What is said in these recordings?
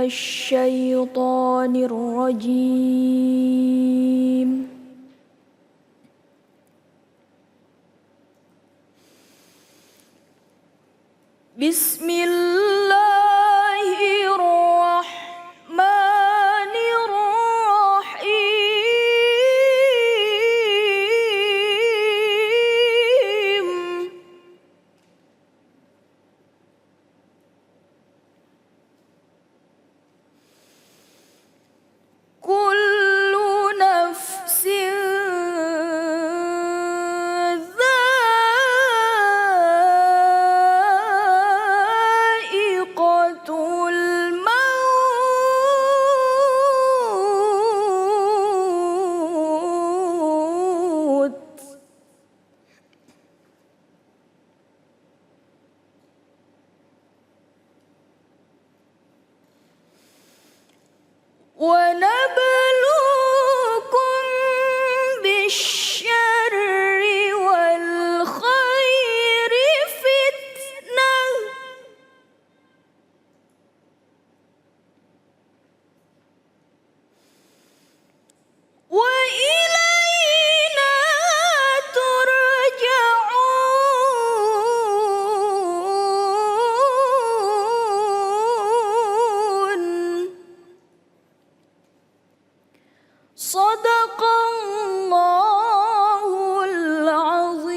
الشيطان الرجيم بسم الله الرحمن الرحيم كل نفس ذائقة الموت ونبلوكم بالشر والخير فتنة وإلينا ترجعون صدق الله العظيم.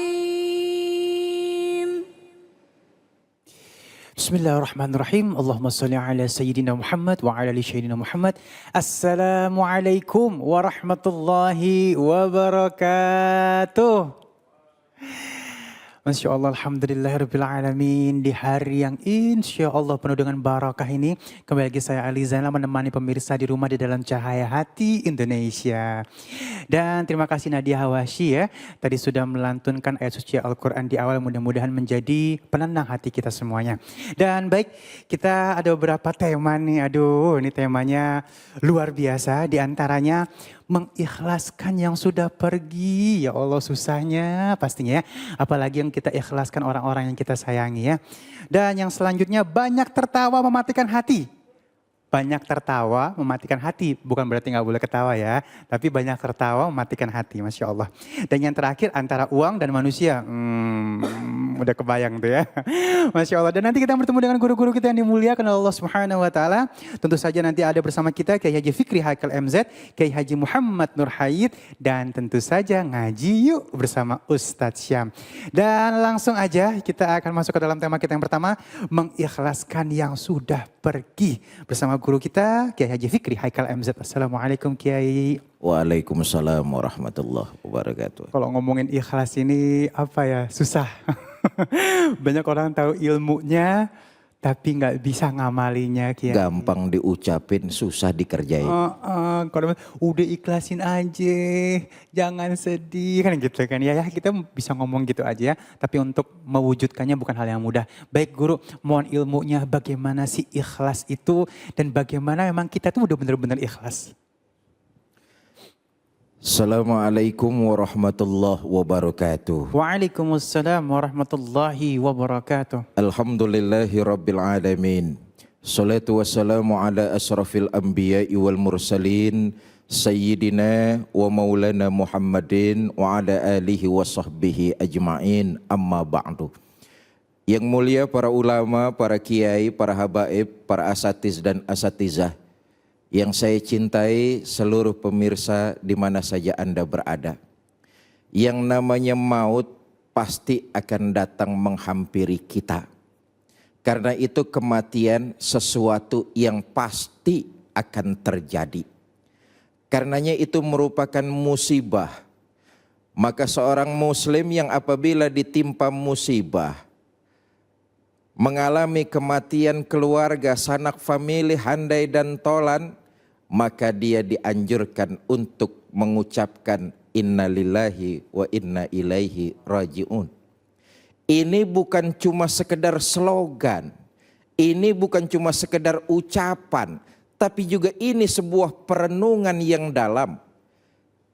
Bismillahirrahmanirrahim. Allahumma salli ala Sayyidina Muhammad wa ala ali Sayyidina Muhammad. Assalamualaikum warahmatullahi wabarakatuh. Masya Allah, alhamdulillahirrabbilalamin. Di hari yang insya Allah penuh dengan barakah ini, kembali lagi saya Ali Zainal menemani pemirsa di rumah di dalam cahaya hati Indonesia. Dan terima kasih Nadia Hawashi ya, tadi sudah melantunkan ayat suci Al-Quran di awal, mudah-mudahan menjadi penenang hati kita semuanya. Dan baik, kita ada beberapa tema nih, aduh ini temanya luar biasa, diantaranya mengikhlaskan yang sudah pergi. Ya Allah susahnya pastinya ya, apalagi yang kita ikhlaskan orang-orang yang kita sayangi ya. Dan yang selanjutnya banyak tertawa mematikan hati. Banyak tertawa mematikan hati, bukan berarti nggak boleh ketawa ya, tapi banyak tertawa mematikan hati, Masya Allah. Dan yang terakhir antara uang dan manusia, udah kebayang tuh ya, Masya Allah. Dan nanti kita bertemu dengan guru-guru kita yang dimuliakan oleh Allah Subhanahu Wa Taala. Tentu saja nanti ada bersama kita Kiai Haji Fikri Haikal MZ, Kiai Haji Muhammad Nur Hayid, dan tentu saja ngaji yuk bersama Ustadz Syam. Dan langsung aja kita akan masuk ke dalam tema kita yang pertama, mengikhlaskan yang sudah pergi, bersama guru kita Kiai Haji Fikri Haikal MZ. Assalamualaikum Kiai. Waalaikumsalam warahmatullahi wabarakatuh. Kalau ngomongin ikhlas ini apa ya, susah. Banyak orang tahu ilmunya tapi nggak bisa ngamalinya Kiai. Gampang diucapin, susah dikerjain. Kalau udah ikhlasin aja, jangan sedih kan gitu kan ya. Kita bisa ngomong gitu aja ya, tapi untuk mewujudkannya bukan hal yang mudah. Baik guru, mohon ilmunya bagaimana sih ikhlas itu dan bagaimana memang kita tuh udah benar-benar ikhlas. Assalamualaikum warahmatullahi wabarakatuh. Waalaikumsalam warahmatullahi wabarakatuh. Alhamdulillahi rabbil alamin. Salatu wassalamu ala asrafil anbiya'i wal mursalin. Sayyidina wa maulana Muhammadin wa ala alihi wa sahbihi ajma'in, amma ba'du. Yang mulia para ulama, para kiai, para habaib, para asatiz dan asatizah. Yang saya cintai seluruh pemirsa di mana saja Anda berada. Yang namanya maut pasti akan datang menghampiri kita. Karena itu kematian sesuatu yang pasti akan terjadi. Karenanya itu merupakan musibah. Maka seorang muslim yang apabila ditimpa musibah, mengalami kematian keluarga, sanak famili, handai dan tolan, maka dia dianjurkan untuk mengucapkan innalillahi wa inna ilaihi raji'un. Ini bukan cuma sekedar slogan, ini bukan cuma sekedar ucapan, tapi juga ini sebuah perenungan yang dalam.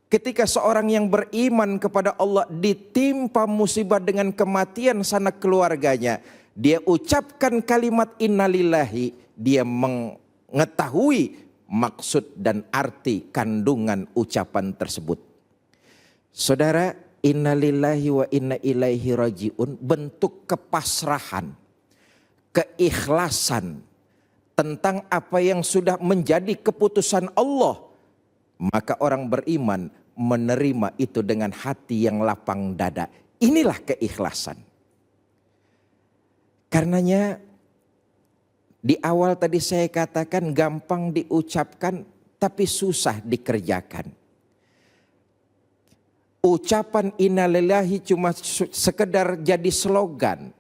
Ketika seorang yang beriman kepada Allah ditimpa musibah dengan kematian sanak keluarganya, dia ucapkan kalimat innalillahi, dia mengetahui maksud dan arti kandungan ucapan tersebut. Saudara, innalillahi wa inna ilaihi rajiun, bentuk kepasrahan, keikhlasan tentang apa yang sudah menjadi keputusan Allah. Maka orang beriman menerima itu dengan hati yang lapang dada. Inilah keikhlasan. Karenanya di awal tadi saya katakan gampang diucapkan tapi susah dikerjakan. Ucapan innalillahi cuma sekedar jadi slogan.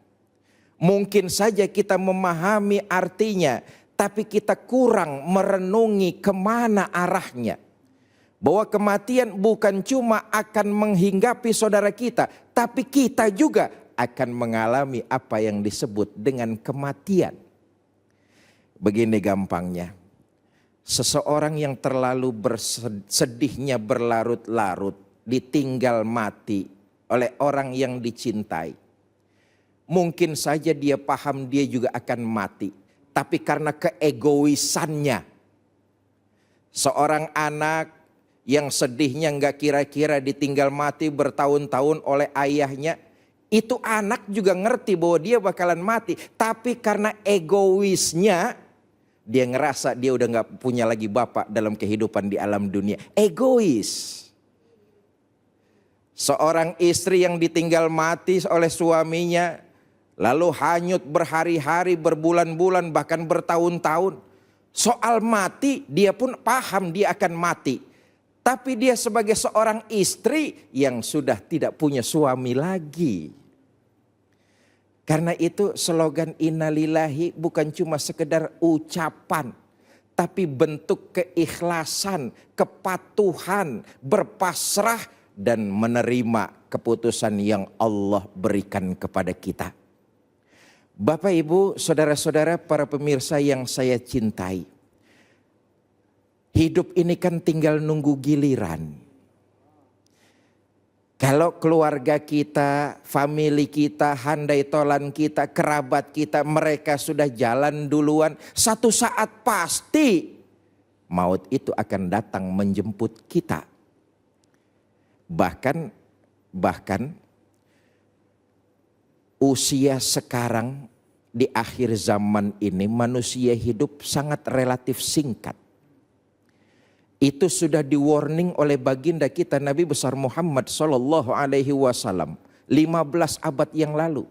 Mungkin saja kita memahami artinya, tapi kita kurang merenungi kemana arahnya. Bahwa kematian bukan cuma akan menghinggapi saudara kita, tapi kita juga akan mengalami apa yang disebut dengan kematian. Begini gampangnya, seseorang yang terlalu sedihnya berlarut-larut, ditinggal mati oleh orang yang dicintai. Mungkin saja dia paham dia juga akan mati, tapi karena keegoisannya, seorang anak yang sedihnya nggak kira-kira ditinggal mati bertahun-tahun oleh ayahnya, itu anak juga ngerti bahwa dia bakalan mati, tapi karena egoisnya dia ngerasa dia udah nggak punya lagi bapak dalam kehidupan di alam dunia. Egois. Seorang istri yang ditinggal mati oleh suaminya, lalu hanyut berhari-hari, berbulan-bulan, bahkan bertahun-tahun. Soal mati dia pun paham dia akan mati. Tapi dia sebagai seorang istri yang sudah tidak punya suami lagi. Karena itu slogan innalillahi bukan cuma sekedar ucapan, tapi bentuk keikhlasan, kepatuhan, berpasrah dan menerima keputusan yang Allah berikan kepada kita. Bapak, Ibu, saudara-saudara, para pemirsa yang saya cintai. Hidup ini kan tinggal nunggu giliran. Kalau keluarga kita, famili kita, handai tolan kita, kerabat kita, mereka sudah jalan duluan. Satu saat pasti maut itu akan datang menjemput kita. Bahkan usia sekarang di akhir zaman ini manusia hidup sangat relatif singkat. Itu sudah di warning oleh baginda kita Nabi besar Muhammad sallallahu alaihi wasallam 15 abad yang lalu.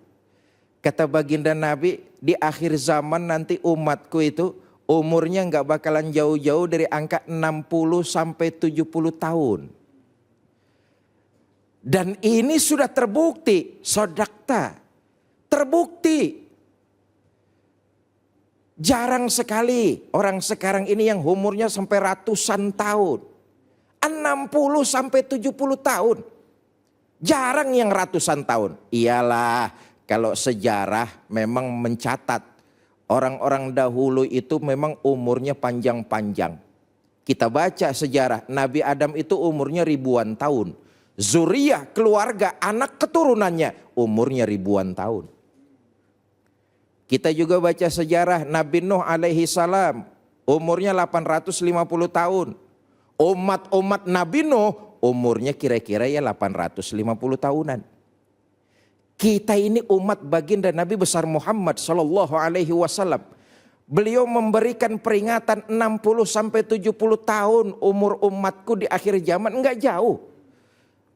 Kata baginda Nabi, di akhir zaman nanti umatku itu umurnya nggak bakalan jauh-jauh dari angka 60 sampai 70 tahun. Dan ini sudah terbukti, sodakta, terbukti. Jarang sekali orang sekarang ini yang umurnya sampai ratusan tahun. 60 sampai 70 tahun. Jarang yang ratusan tahun. Iyalah, kalau sejarah memang mencatat orang-orang dahulu itu memang umurnya panjang-panjang. Kita baca sejarah, Nabi Adam itu umurnya ribuan tahun. Zuriyah, keluarga, anak keturunannya umurnya ribuan tahun. Kita juga baca sejarah Nabi Nuh alaihi salam umurnya 850 tahun. Umat Nabi Nuh umurnya kira-kira ya 850 tahunan. Kita ini umat baginda Nabi besar Muhammad sallallahu alaihi wasallam. Beliau memberikan peringatan 60 sampai 70 tahun umur umatku di akhir zaman, enggak jauh.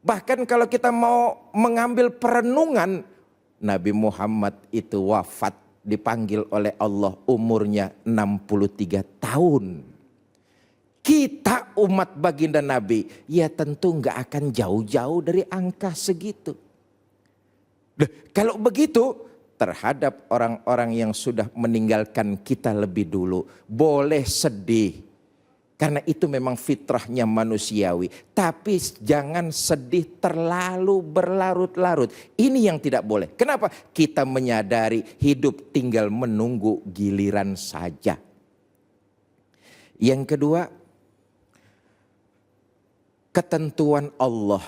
Bahkan kalau kita mau mengambil perenungan, Nabi Muhammad itu wafat dipanggil oleh Allah umurnya 63 tahun. Kita umat baginda Nabi ya tentu nggak akan jauh-jauh dari angka segitu. Kalau begitu terhadap orang-orang yang sudah meninggalkan kita lebih dulu boleh sedih. Karena itu memang fitrahnya manusiawi. Tapi jangan sedih terlalu berlarut-larut. Ini yang tidak boleh. Kenapa? Kita menyadari hidup tinggal menunggu giliran saja. Yang kedua, ketentuan Allah,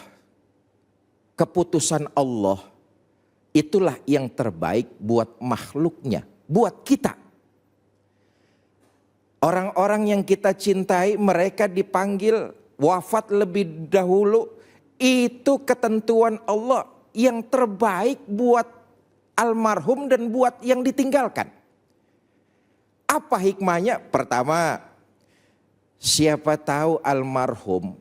keputusan Allah, itulah yang terbaik buat makhluknya, buat kita. Orang-orang yang kita cintai mereka dipanggil wafat lebih dahulu. Itu ketentuan Allah yang terbaik buat almarhum dan buat yang ditinggalkan. Apa hikmahnya? Pertama, siapa tahu almarhum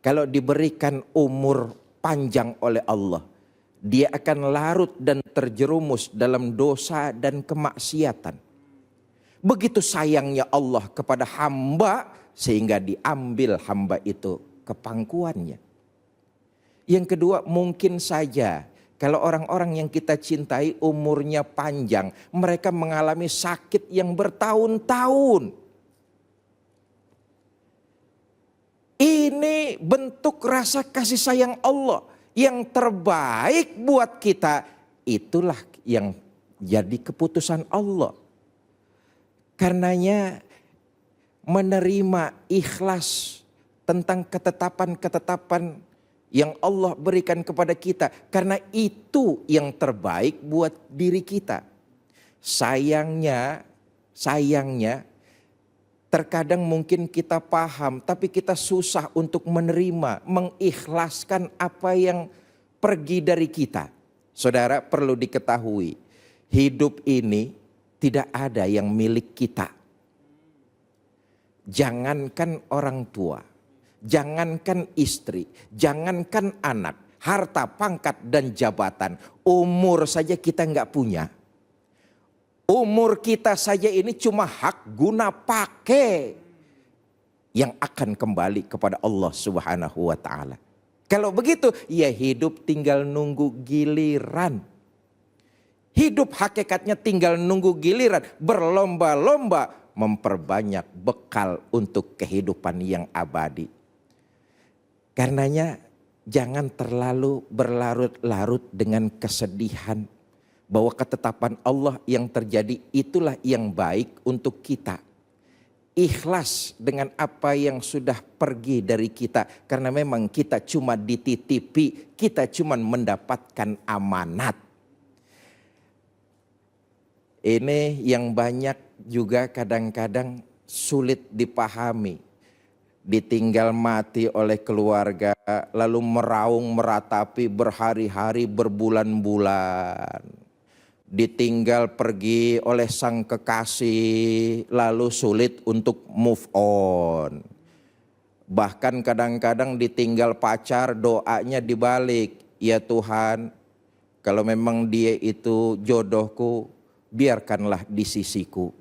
kalau diberikan umur panjang oleh Allah, dia akan larut dan terjerumus dalam dosa dan kemaksiatan. Begitu sayangnya Allah kepada hamba sehingga diambil hamba itu ke pangkuannya. Yang kedua, mungkin saja kalau orang-orang yang kita cintai umurnya panjang, mereka mengalami sakit yang bertahun-tahun. Ini bentuk rasa kasih sayang Allah yang terbaik buat kita. Itulah yang jadi keputusan Allah. Karenanya menerima ikhlas tentang ketetapan-ketetapan yang Allah berikan kepada kita. Karena itu yang terbaik buat diri kita. Sayangnya terkadang mungkin kita paham tapi kita susah untuk menerima, mengikhlaskan apa yang pergi dari kita. Saudara, perlu diketahui, hidup ini tidak ada yang milik kita. Jangankan orang tua, jangankan istri, jangankan anak, harta, pangkat dan jabatan, umur saja kita nggak punya. Umur kita saja ini cuma hak guna pakai yang akan kembali kepada Allah Subhanahu wa taala. Kalau begitu, ya hidup tinggal nunggu giliran. Hidup hakikatnya tinggal nunggu giliran, berlomba-lomba memperbanyak bekal untuk kehidupan yang abadi. Karenanya jangan terlalu berlarut-larut dengan kesedihan bahwa ketetapan Allah yang terjadi itulah yang baik untuk kita. Ikhlas dengan apa yang sudah pergi dari kita, karena memang kita cuma dititipi, kita cuma mendapatkan amanat. Ini yang banyak juga kadang-kadang sulit dipahami. Ditinggal mati oleh keluarga, lalu meraung meratapi berhari-hari berbulan-bulan. Ditinggal pergi oleh sang kekasih, lalu sulit untuk move on. Bahkan kadang-kadang ditinggal pacar, doanya dibalik. Ya Tuhan, kalau memang dia itu jodohku, biarkanlah di sisiku.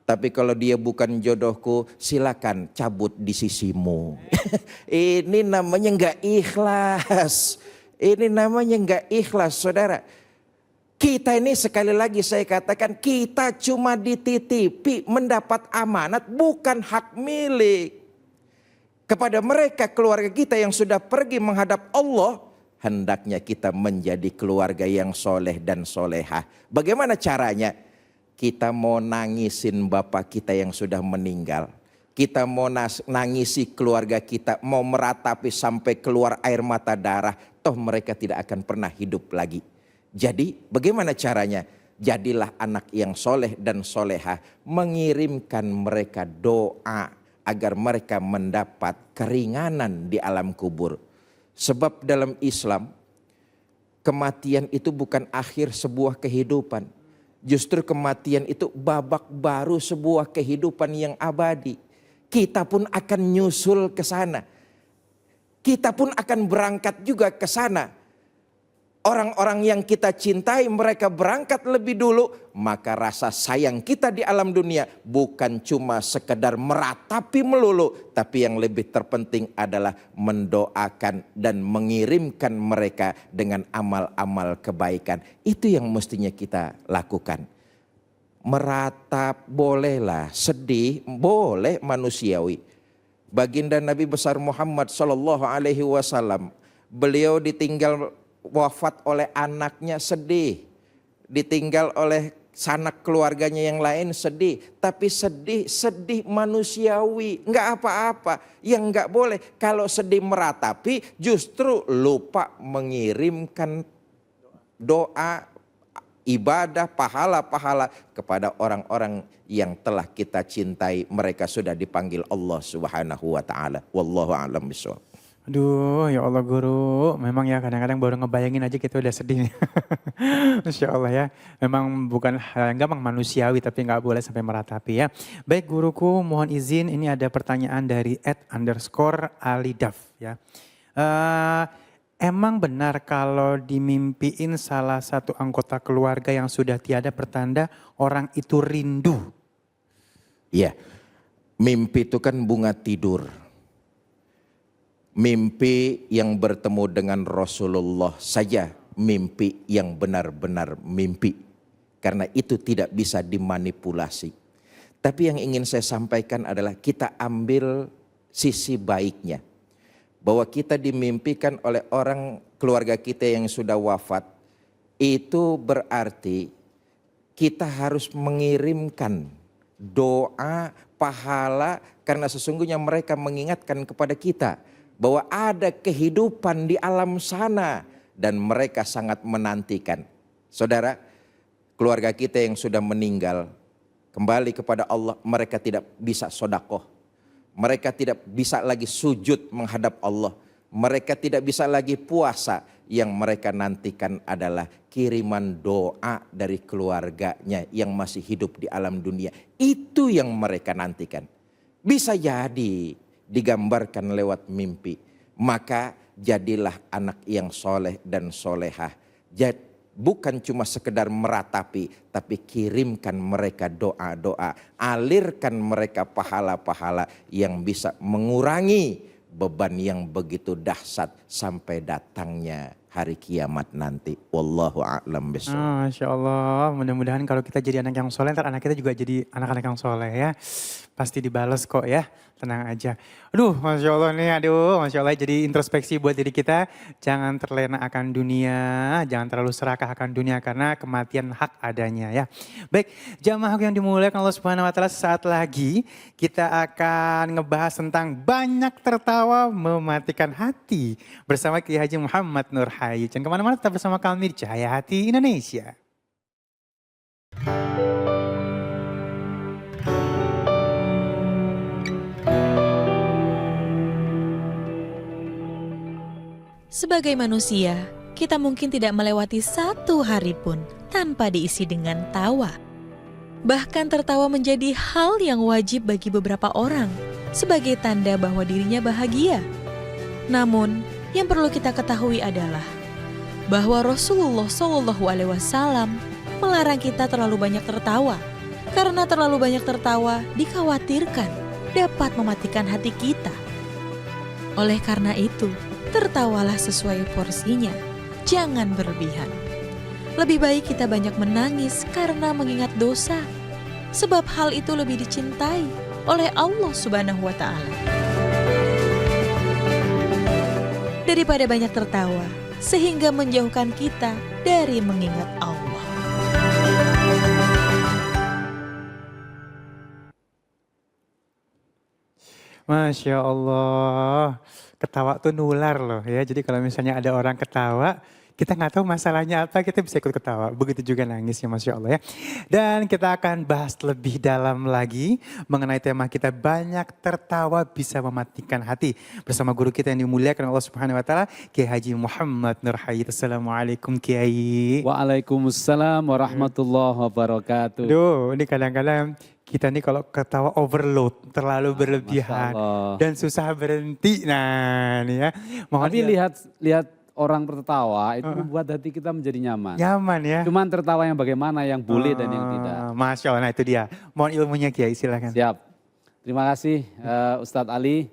Tapi kalau dia bukan jodohku, silakan cabut di sisimu. Ini namanya nggak ikhlas. Ini namanya nggak ikhlas, saudara. Kita ini sekali lagi saya katakan, kita cuma dititipi mendapat amanat, bukan hak milik. Kepada mereka keluarga kita yang sudah pergi menghadap Allah, hendaknya kita menjadi keluarga yang soleh dan solehah. Bagaimana caranya? Kita mau nangisin bapak kita yang sudah meninggal. Kita mau nangisi keluarga kita, mau meratapi sampai keluar air mata darah. Toh mereka tidak akan pernah hidup lagi. Jadi bagaimana caranya? Jadilah anak yang soleh dan solehah. Mengirimkan mereka doa agar mereka mendapat keringanan di alam kubur. Sebab dalam Islam, kematian itu bukan akhir sebuah kehidupan. Justru kematian itu babak baru sebuah kehidupan yang abadi. Kita pun akan nyusul ke sana. Kita pun akan berangkat juga ke sana. Orang-orang yang kita cintai mereka berangkat lebih dulu, maka rasa sayang kita di alam dunia bukan cuma sekedar meratapi melulu, tapi yang lebih terpenting adalah mendoakan dan mengirimkan mereka dengan amal-amal kebaikan. Itu yang mestinya kita lakukan. Meratap bolehlah, sedih boleh manusiawi. Baginda Nabi besar Muhammad SAW, beliau ditinggal wafat oleh anaknya sedih, ditinggal oleh sanak keluarganya yang lain sedih, tapi sedih manusiawi, nggak apa-apa. Yang nggak boleh kalau sedih meratapi justru lupa mengirimkan doa ibadah, pahala-pahala kepada orang-orang yang telah kita cintai. Mereka sudah dipanggil Allah Subhanahu wa taala. Wallahu a'lam bishawab. Aduh, ya Allah guru, memang ya kadang-kadang baru ngebayangin aja kita udah sedih. Masya Allah ya, memang bukan hal yang gampang manusiawi tapi nggak boleh sampai meratapi ya. Baik guruku, mohon izin ini ada pertanyaan dari @_alidaf ya. Emang benar kalau dimimpiin salah satu anggota keluarga yang sudah tiada pertanda orang itu rindu? Iya, mimpi itu kan bunga tidur. Mimpi yang bertemu dengan Rasulullah saja mimpi yang benar-benar mimpi. Karena itu tidak bisa dimanipulasi. Tapi yang ingin saya sampaikan adalah kita ambil sisi baiknya. Bahwa kita dimimpikan oleh orang keluarga kita yang sudah wafat. Itu berarti kita harus mengirimkan doa, pahala. Karena sesungguhnya mereka mengingatkan kepada kita bahwa ada kehidupan di alam sana dan mereka sangat menantikan. Saudara, keluarga kita yang sudah meninggal kembali kepada Allah, mereka tidak bisa sodakoh. Mereka tidak bisa lagi sujud menghadap Allah. Mereka tidak bisa lagi puasa. Yang mereka nantikan adalah kiriman doa dari keluarganya yang masih hidup di alam dunia. Itu yang mereka nantikan. Bisa jadi digambarkan lewat mimpi. Maka jadilah anak yang soleh dan solehah. Bukan cuma sekedar meratapi, tapi kirimkan mereka doa-doa. Alirkan mereka pahala-pahala yang bisa mengurangi beban yang begitu dahsyat sampai datangnya hari kiamat nanti. Wallahu a'lam bishawab. Masya Allah, mudah-mudahan kalau kita jadi anak yang soleh, ntar anak kita juga jadi anak-anak yang soleh ya. Pasti dibales kok ya, tenang aja. Aduh, Masya Allah nih, Masya Allah jadi introspeksi buat diri kita. Jangan terlena akan dunia, jangan terlalu serakah akan dunia karena kematian hak adanya ya. Baik, jamaah yang dimuliakan Allah Subhanahu Wa Taala, saat lagi kita akan ngebahas tentang banyak tertawa mematikan hati bersama Kiai Haji Muhammad Nur Hayy. Jangan kemana-mana, tetap bersama kami di Cahaya Hati Indonesia. Sebagai manusia, kita mungkin tidak melewati satu hari pun tanpa diisi dengan tawa. Bahkan tertawa menjadi hal yang wajib bagi beberapa orang sebagai tanda bahwa dirinya bahagia. Namun, yang perlu kita ketahui adalah bahwa Rasulullah SAW melarang kita terlalu banyak tertawa. Karena terlalu banyak tertawa dikhawatirkan dapat mematikan hati kita. Oleh karena itu, tertawalah sesuai porsinya, jangan berlebihan. Lebih baik kita banyak menangis karena mengingat dosa, sebab hal itu lebih dicintai oleh Allah Subhanahu wa Ta'ala. Daripada banyak tertawa, sehingga menjauhkan kita dari mengingat Allah. Masya Allah, ketawa tuh nular loh ya. Jadi kalau misalnya ada orang ketawa, kita nggak tahu masalahnya apa, kita bisa ikut ketawa. Begitu juga nangisnya, Masya Allah ya. Dan kita akan bahas lebih dalam lagi mengenai tema kita, banyak tertawa bisa mematikan hati. Bersama guru kita yang dimuliakan Allah Subhanahu Wa Taala, Kiai Haji Muhammad Nur Hayy. Assalamualaikum Kiai. Waalaikumsalam warahmatullahi wabarakatuh. Duh, ini kadang-kadang kita nih kalau ketawa overload, terlalu berlebihan dan susah berhenti. Nah, nih ya. Tapi lihat orang tertawa itu membuat hati kita menjadi nyaman. Nyaman ya. Cuman tertawa yang bagaimana, yang boleh dan yang tidak. Masya Allah, nah itu dia. Mohon ilmunya Kiai, silakan. Siap. Terima kasih Ustadz Ali.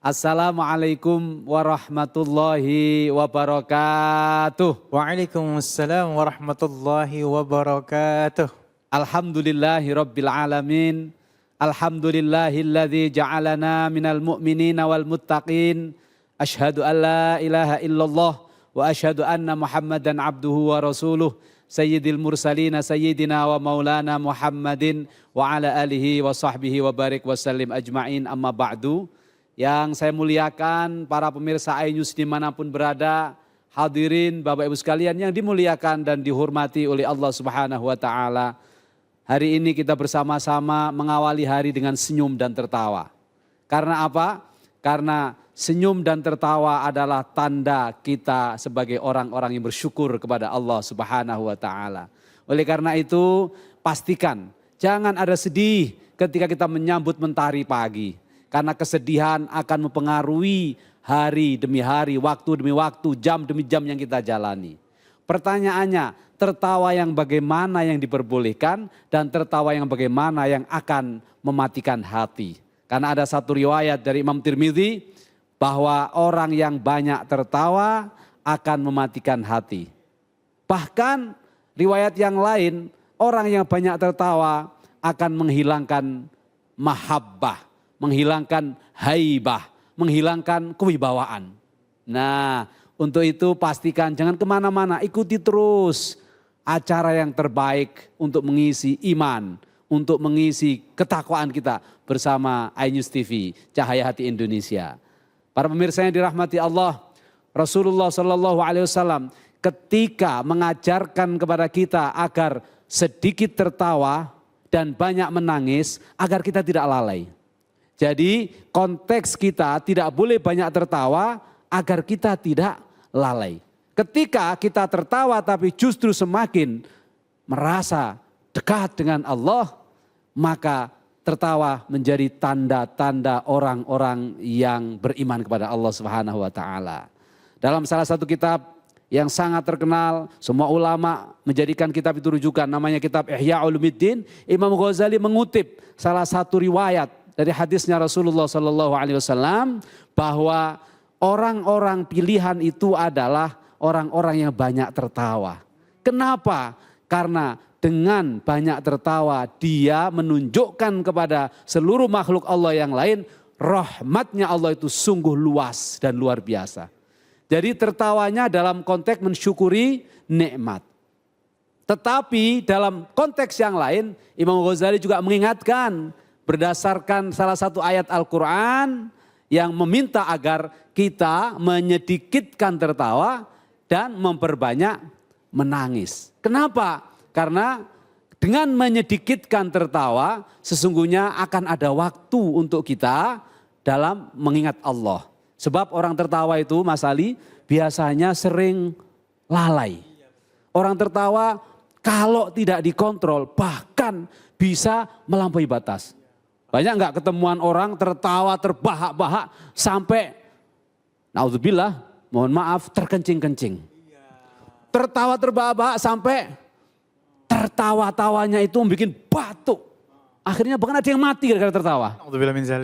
Assalamualaikum warahmatullahi wabarakatuh. Waalaikumsalam warahmatullahi wabarakatuh. Alhamdulillahi rabbil alamin. Alhamdulillahilladzi ja'alana minal mu'minina wal muttaqin. Ashhadu an la ilaha illallah wa ashhadu anna Muhammadan abduhu wa rasuluh. Sayyidil mursalina sayyidina wa maulana Muhammadin wa ala alihi wa sahbihi wa barik wa sallim ajma'in, amma ba'du. Yang saya muliakan para pemirsa iNews dimanapun berada, hadirin Bapak Ibu sekalian yang dimuliakan dan dihormati oleh Allah Subhanahu wa taala. Hari ini kita bersama-sama mengawali hari dengan senyum dan tertawa. Karena apa? Karena senyum dan tertawa adalah tanda kita sebagai orang-orang yang bersyukur kepada Allah Subhanahu wa taala. Oleh karena itu, pastikan jangan ada sedih ketika kita menyambut mentari pagi. Karena kesedihan akan mempengaruhi hari demi hari, waktu demi waktu, jam demi jam yang kita jalani. Pertanyaannya, tertawa yang bagaimana yang diperbolehkan dan tertawa yang bagaimana yang akan mematikan hati. Karena ada satu riwayat dari Imam Tirmidzi bahwa orang yang banyak tertawa akan mematikan hati. Bahkan riwayat yang lain, orang yang banyak tertawa akan menghilangkan mahabbah, menghilangkan haibah, menghilangkan kewibawaan. Nah, untuk itu pastikan jangan kemana-mana, ikuti terus acara yang terbaik untuk mengisi iman, untuk mengisi ketakwaan kita bersama iNews TV, Cahaya Hati Indonesia. Para pemirsa yang dirahmati Allah, Rasulullah SAW ketika mengajarkan kepada kita agar sedikit tertawa dan banyak menangis agar kita tidak lalai. Jadi konteks kita tidak boleh banyak tertawa agar kita tidak lalai. Ketika kita tertawa tapi justru semakin merasa dekat dengan Allah, maka tertawa menjadi tanda-tanda orang-orang yang beriman kepada Allah Subhanahu wa taala. Dalam salah satu kitab yang sangat terkenal, semua ulama menjadikan kitab itu rujukan, namanya kitab Ihya Ulumuddin, Imam Ghazali mengutip salah satu riwayat dari hadisnya Rasulullah SAW bahwa orang-orang pilihan itu adalah orang-orang yang banyak tertawa. Kenapa? Karena dengan banyak tertawa dia menunjukkan kepada seluruh makhluk Allah yang lain rahmatnya Allah itu sungguh luas dan luar biasa. Jadi tertawanya dalam konteks mensyukuri nikmat. Tetapi dalam konteks yang lain Imam Ghazali juga mengingatkan berdasarkan salah satu ayat Al-Quran yang meminta agar kita menyedikitkan tertawa dan memperbanyak menangis. Kenapa? Karena dengan menyedikitkan tertawa sesungguhnya akan ada waktu untuk kita dalam mengingat Allah. Sebab orang tertawa itu Mas Ali biasanya sering lalai. Orang tertawa kalau tidak dikontrol bahkan bisa melampaui batas. Banyak enggak ketemuan orang tertawa terbahak-bahak sampai naudzubillah, mohon maaf, terkencing-kencing. Tertawa terbahak-bahak sampai tertawa-tawanya itu bikin batuk. Akhirnya bahkan ada yang mati gara-gara tertawa.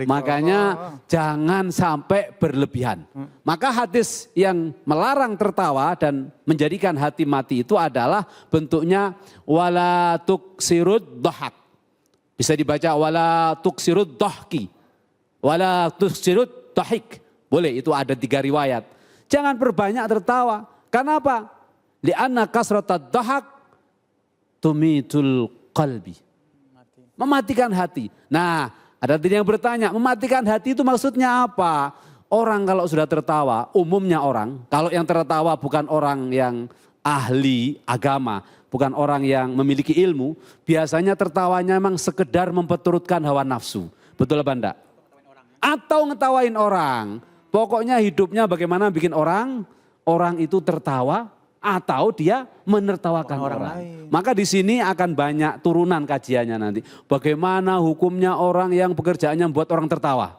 Makanya jangan sampai berlebihan. Maka hadis yang melarang tertawa dan menjadikan hati mati itu adalah bentuknya wala tuksirud dhahak. Bisa dibaca wala tuksirud dhahki. Wala tuksirud dhahik. Boleh, itu ada 3 riwayat. Jangan perbanyak tertawa. Karena apa? Li'anna kasratad dhahak tumitul qalbi. Mematikan hati. Nah, ada yang bertanya, mematikan hati itu maksudnya apa? Orang kalau sudah tertawa, umumnya orang, kalau yang tertawa bukan orang yang ahli agama, bukan orang yang memiliki ilmu, biasanya tertawanya memang sekedar memperturutkan hawa nafsu. Betul apa enggak? Atau ngetawain orang. Pokoknya hidupnya bagaimana bikin orang itu tertawa atau dia menertawakan orang. Maka di sini akan banyak turunan kajiannya nanti. Bagaimana hukumnya orang yang pekerjaannya membuat orang tertawa.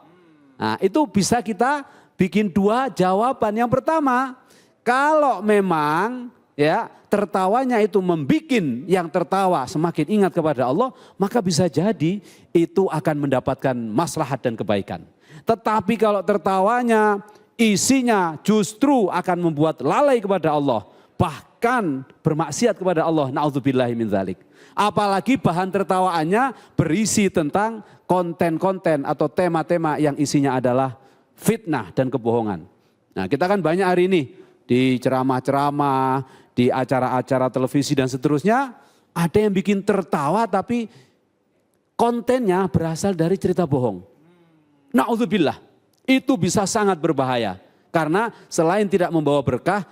Nah, itu bisa kita bikin 2 jawaban. Yang pertama, kalau memang ya tertawanya itu membuat yang tertawa semakin ingat kepada Allah, maka bisa jadi itu akan mendapatkan maslahat dan kebaikan. Tetapi kalau tertawanya isinya justru akan membuat lalai kepada Allah, bahkan bermaksiat kepada Allah, na'udzubillahi min dzalik. Apalagi bahan tertawaannya berisi tentang konten-konten atau tema-tema yang isinya adalah fitnah dan kebohongan. Nah, kita kan banyak hari ini di ceramah-ceramah, di acara-acara televisi dan seterusnya, ada yang bikin tertawa tapi kontennya berasal dari cerita bohong. Na'udzubillah, itu bisa sangat berbahaya. Karena selain tidak membawa berkah,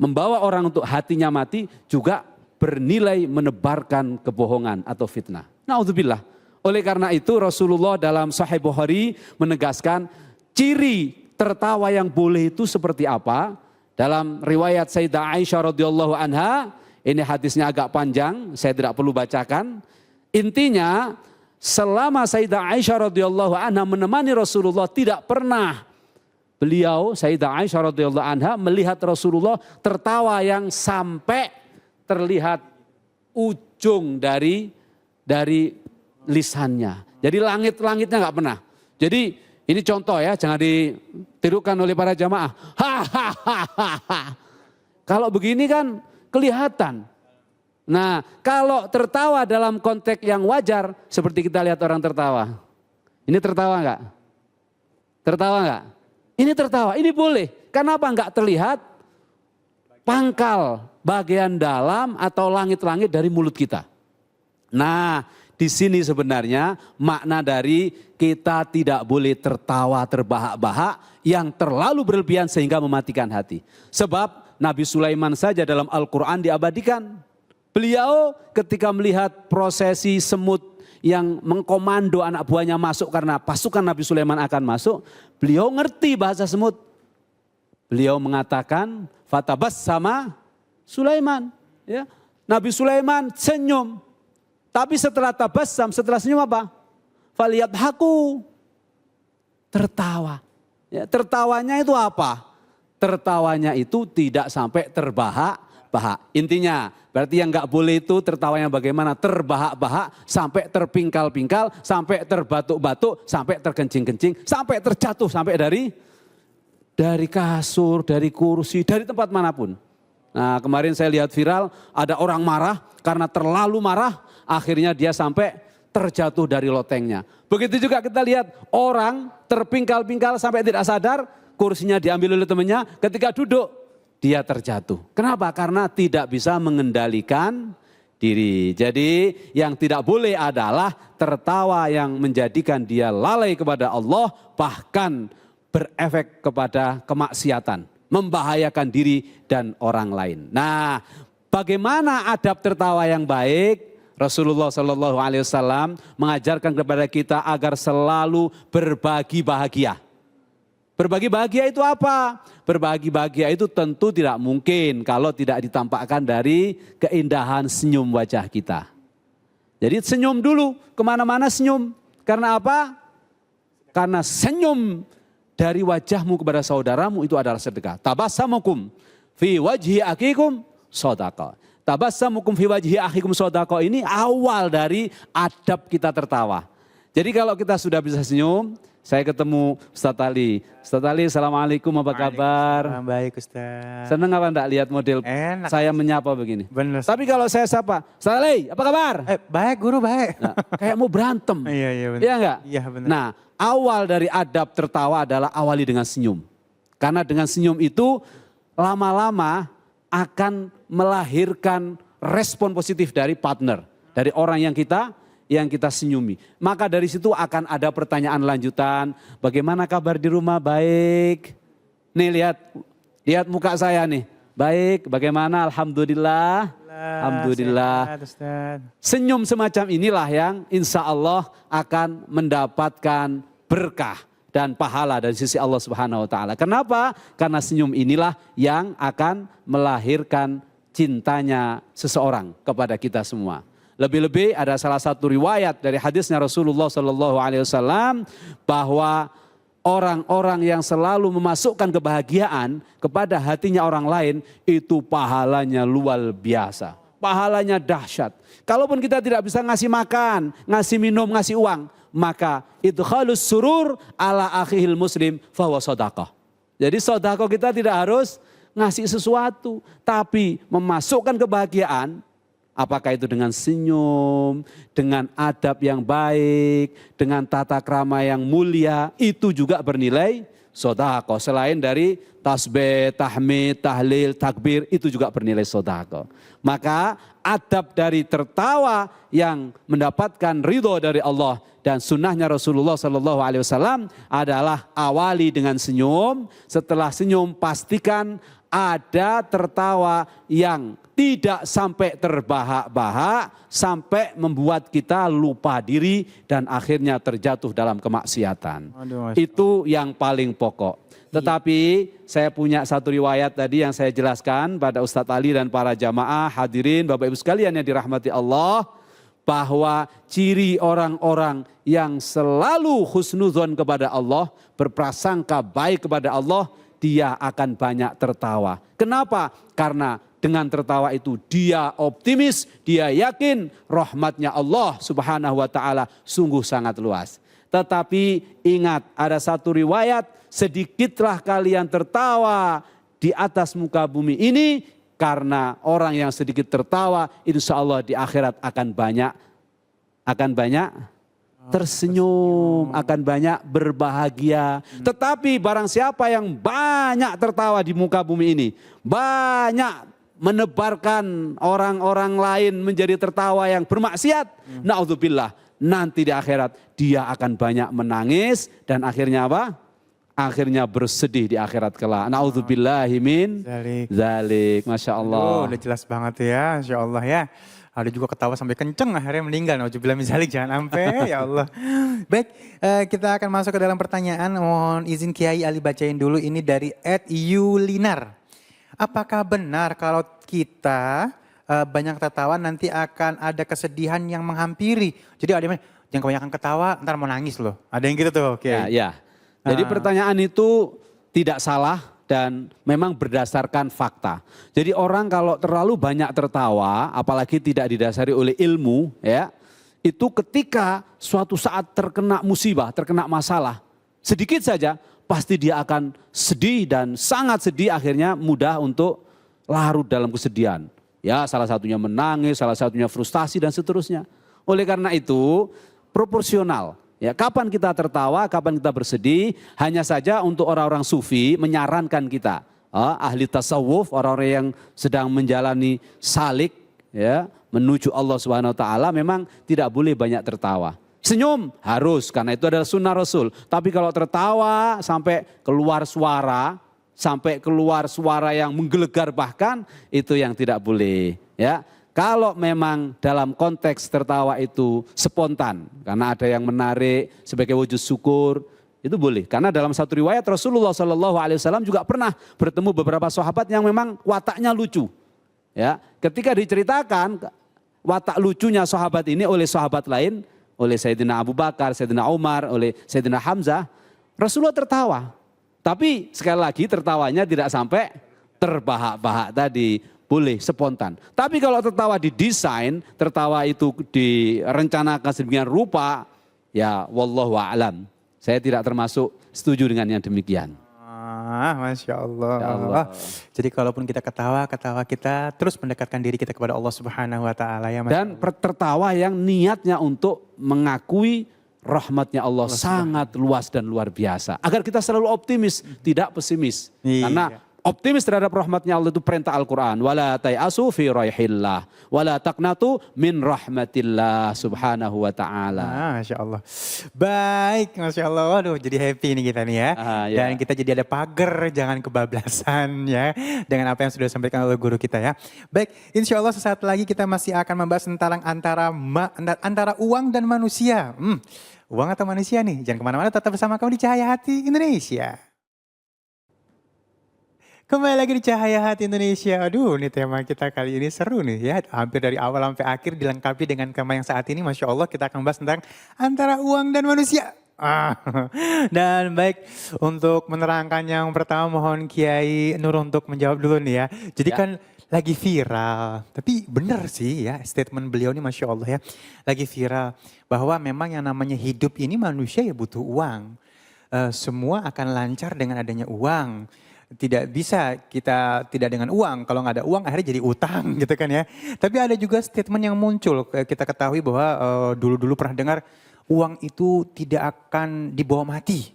membawa orang untuk hatinya mati juga bernilai menebarkan kebohongan atau fitnah. Na'udzubillah. Oleh karena itu Rasulullah dalam Sahih Bukhari menegaskan ciri tertawa yang boleh itu seperti apa. Dalam riwayat Sayyidah Aisyah radhiyallahu anha, ini hadisnya agak panjang, saya tidak perlu bacakan. Intinya selama Sayyidah Aisyah radhiyallahu anha menemani Rasulullah, tidak pernah beliau Sayyidah Aisyah radhiyallahu anha melihat Rasulullah tertawa yang sampai terlihat ujung dari lisannya. Jadi langit-langitnya nggak pernah. Jadi ini contoh ya, jangan ditirukan oleh para jamaah. Hahaha. Kalau begini kan kelihatan. Nah, kalau tertawa dalam konteks yang wajar, seperti kita lihat orang tertawa. Ini tertawa nggak? Tertawa nggak? Ini tertawa, ini boleh. Kenapa nggak terlihat pangkal bagian dalam atau langit-langit dari mulut kita? Nah, di sini sebenarnya makna dari kita tidak boleh tertawa terbahak-bahak yang terlalu berlebihan sehingga mematikan hati. Sebab Nabi Sulaiman saja dalam Al-Quran diabadikan. Beliau ketika melihat prosesi semut yang mengkomando anak buahnya masuk karena pasukan Nabi Sulaiman akan masuk. Beliau ngerti bahasa semut. Beliau mengatakan fatabas sama Sulaiman. Ya. Nabi Sulaiman senyum. Tapi setelah tabassam, setelah senyum apa? Faliyadhaku. Tertawa. Ya, tertawanya itu apa? Tertawanya itu tidak sampai terbahak-bahak. Intinya berarti yang nggak boleh itu tertawanya bagaimana? Terbahak-bahak, sampai terpingkal-pingkal, sampai terbatuk-batuk, sampai terkencing-kencing, sampai terjatuh, sampai dari kasur, dari kursi, dari tempat manapun. Nah, kemarin saya lihat viral ada orang marah karena terlalu marah. Akhirnya dia sampai terjatuh dari lotengnya. Begitu juga kita lihat orang terpingkal-pingkal sampai tidak sadar, kursinya diambil oleh temannya, ketika duduk dia terjatuh. Kenapa? Karena tidak bisa mengendalikan diri. Jadi yang tidak boleh adalah tertawa yang menjadikan dia lalai kepada Allah, bahkan berefek kepada kemaksiatan, membahayakan diri dan orang lain. Nah, bagaimana adab tertawa yang baik? Rasulullah Shallallahu Alaihi Wasallam mengajarkan kepada kita agar selalu berbagi bahagia. Berbagi bahagia itu apa? Berbagi bahagia itu tentu tidak mungkin kalau tidak ditampakkan dari keindahan senyum wajah kita. Jadi senyum dulu, kemana-mana senyum. Karena apa? Karena senyum dari wajahmu kepada saudaramu itu adalah sedekah. Tabassamukum fi wajhi akikum shadaqah. Tabassamukum fi wajhi akhikum shadaqah ini awal dari adab kita tertawa. Jadi kalau kita sudah bisa senyum, saya ketemu Ustaz Ali. Ustaz Ali, assalamualaikum, apa kabar? Baik Ustaz. Senang apa enggak lihat model Enak. saya menyapa begini? Benar. Tapi kalau saya sapa, Ustaz Ali, apa kabar? Baik guru, baik. Nah, kayak mau berantem. Iya benar. Iya enggak? Iya benar. Nah, awal dari adab tertawa adalah awali dengan senyum. Karena dengan senyum itu lama-lama akan melahirkan respon positif dari partner, dari orang yang kita senyumi. Maka dari situ akan ada pertanyaan lanjutan, bagaimana kabar di rumah? Baik. Nih lihat muka saya nih. Baik, bagaimana? Alhamdulillah. Alhamdulillah. Ustaz. Senyum semacam inilah yang insya Allah akan mendapatkan berkah dan pahala dari sisi Allah Subhanahu wa taala. Kenapa? Karena senyum inilah yang akan melahirkan cintanya seseorang kepada kita semua. Lebih-lebih ada salah satu riwayat dari hadisnya Rasulullah Shallallahu Alaihi Wasallam bahwa orang-orang yang selalu memasukkan kebahagiaan kepada hatinya orang lain itu pahalanya luar biasa, pahalanya dahsyat. Kalaupun kita tidak bisa ngasih makan, ngasih minum, ngasih uang, maka idkhalus surur ala akhihil muslim fahuwa shadaqah. Jadi sedekah kita tidak harus ngasih sesuatu, tapi memasukkan kebahagiaan, apakah itu dengan senyum, dengan adab yang baik, dengan tata krama yang mulia, itu juga bernilai sedekah. Selain dari tasbih, tahmid, tahlil, takbir, itu juga bernilai sedekah. Maka adab dari tertawa yang mendapatkan ridho dari Allah dan sunnahnya Rasulullah Sallallahu Alaihi Wasallam adalah awali dengan senyum. Setelah senyum pastikan ada tertawa yang tidak sampai terbahak-bahak, sampai membuat kita lupa diri dan akhirnya terjatuh dalam kemaksiatan. Aduh, Mas. Itu yang paling pokok. Tetapi saya punya satu riwayat tadi yang saya jelaskan pada Ustadz Ali dan para jamaah hadirin Bapak Ibu sekalian yang dirahmati Allah. Bahwa ciri orang-orang yang selalu husnudzon kepada Allah, berprasangka baik kepada Allah, dia akan banyak tertawa. Kenapa? Karena dengan tertawa itu dia optimis, dia yakin rahmatnya Allah Subhanahu wa taala sungguh sangat luas. Tetapi ingat, ada satu riwayat, sedikitlah kalian tertawa di atas muka bumi ini, karena orang yang sedikit tertawa insya Allah di akhirat akan banyak tersenyum, akan banyak berbahagia. Tetapi barang siapa yang banyak tertawa di muka bumi ini, banyak menebarkan orang-orang lain menjadi tertawa yang bermaksiat, naudzubillah, nanti di akhirat dia akan banyak menangis dan akhirnya apa? Akhirnya bersedih di akhirat kelak. Naudzubillahi min zalik. Masya Allah. Udah jelas banget ya, Insya Allah ya. Ada juga ketawa sampai kenceng akhirnya meninggal. Naudzubillah min zalik, jangan sampai ya Allah. Baik, kita akan masuk ke dalam pertanyaan. Mohon izin Kiai Ali bacain dulu, ini dari @yulinar. Apakah benar kalau kita banyak tertawa nanti akan ada kesedihan yang menghampiri? Jadi ada yang jangan kebanyakan ketawa ntar mau nangis loh. Ada yang gitu tuh Kiai. Ya. Jadi pertanyaan itu tidak salah dan memang berdasarkan fakta. Jadi orang kalau terlalu banyak tertawa, apalagi tidak didasari oleh ilmu, ya, itu ketika suatu saat terkena musibah, terkena masalah, sedikit saja pasti dia akan sedih dan sangat sedih, akhirnya mudah untuk larut dalam kesedihan. Ya, salah satunya menangis, salah satunya frustasi dan seterusnya. Oleh karena itu proporsional. Ya, kapan kita tertawa, kapan kita bersedih, hanya saja untuk orang-orang sufi menyarankan kita, ahli tasawuf, orang-orang yang sedang menjalani salik, ya, menuju Allah Subhanahu wa taala, memang tidak boleh banyak tertawa. Senyum harus, karena itu adalah sunnah Rasul. Tapi kalau tertawa sampai keluar suara yang menggelegar bahkan, itu yang tidak boleh, ya. Kalau memang dalam konteks tertawa itu spontan, karena ada yang menarik sebagai wujud syukur, itu boleh. Karena dalam satu riwayat Rasulullah SAW juga pernah bertemu beberapa sahabat yang memang wataknya lucu. Ya, ketika diceritakan watak lucunya sahabat ini oleh sahabat lain, oleh Sayyidina Abu Bakar, Sayyidina Umar, oleh Sayyidina Hamzah, Rasulullah tertawa. Tapi sekali lagi tertawanya tidak sampai terbahak-bahak tadi. Boleh spontan. Tapi kalau tertawa didesain, tertawa itu direncanakan sedemikian rupa, ya wallahu a'lam. Saya tidak termasuk setuju dengan yang demikian. Masya Allah. Jadi kalaupun kita ketawa kita terus mendekatkan diri kita kepada Allah Subhanahu wa taala ya Mas. Dan tertawa yang niatnya untuk mengakui rahmatnya Allah sangat luas dan luar biasa. Agar kita selalu optimis, tidak pesimis. Iya. Karena optimis terhadap rahmatnya Allah itu perintah Al-Quran. Wala tayasu fi raihillah. Wala taqnatu min rahmatillah subhanahu wa ta'ala. Masya Allah. Baik, Masya Allah. Waduh, jadi happy nih kita nih ya. Ya. Dan kita jadi ada pagar, jangan kebablasan ya. Dengan apa yang sudah disampaikan oleh guru kita ya. Baik, insya Allah sesaat lagi kita masih akan membahas tentang antara uang dan manusia. Uang atau manusia nih? Jangan kemana-mana, tetap bersama kami di Cahaya Hati Indonesia. Kembali lagi di Cahaya Hati Indonesia. Aduh, ini tema kita kali ini seru nih ya. Hampir dari awal sampai akhir dilengkapi dengan tema yang saat ini. Masya Allah, kita akan bahas tentang antara uang dan manusia. Dan baik, untuk menerangkan yang pertama mohon Kiai Nur untuk menjawab dulu nih ya. Jadi kan lagi viral, tapi benar sih ya statement beliau ini Masya Allah ya. Lagi viral bahwa memang yang namanya hidup ini manusia ya butuh uang. Semua akan lancar dengan adanya uang. Tidak bisa kita tidak dengan uang, kalau nggak ada uang akhirnya jadi utang gitu kan ya. Tapi ada juga statement yang muncul, kita ketahui bahwa dulu-dulu pernah dengar uang itu tidak akan dibawa mati.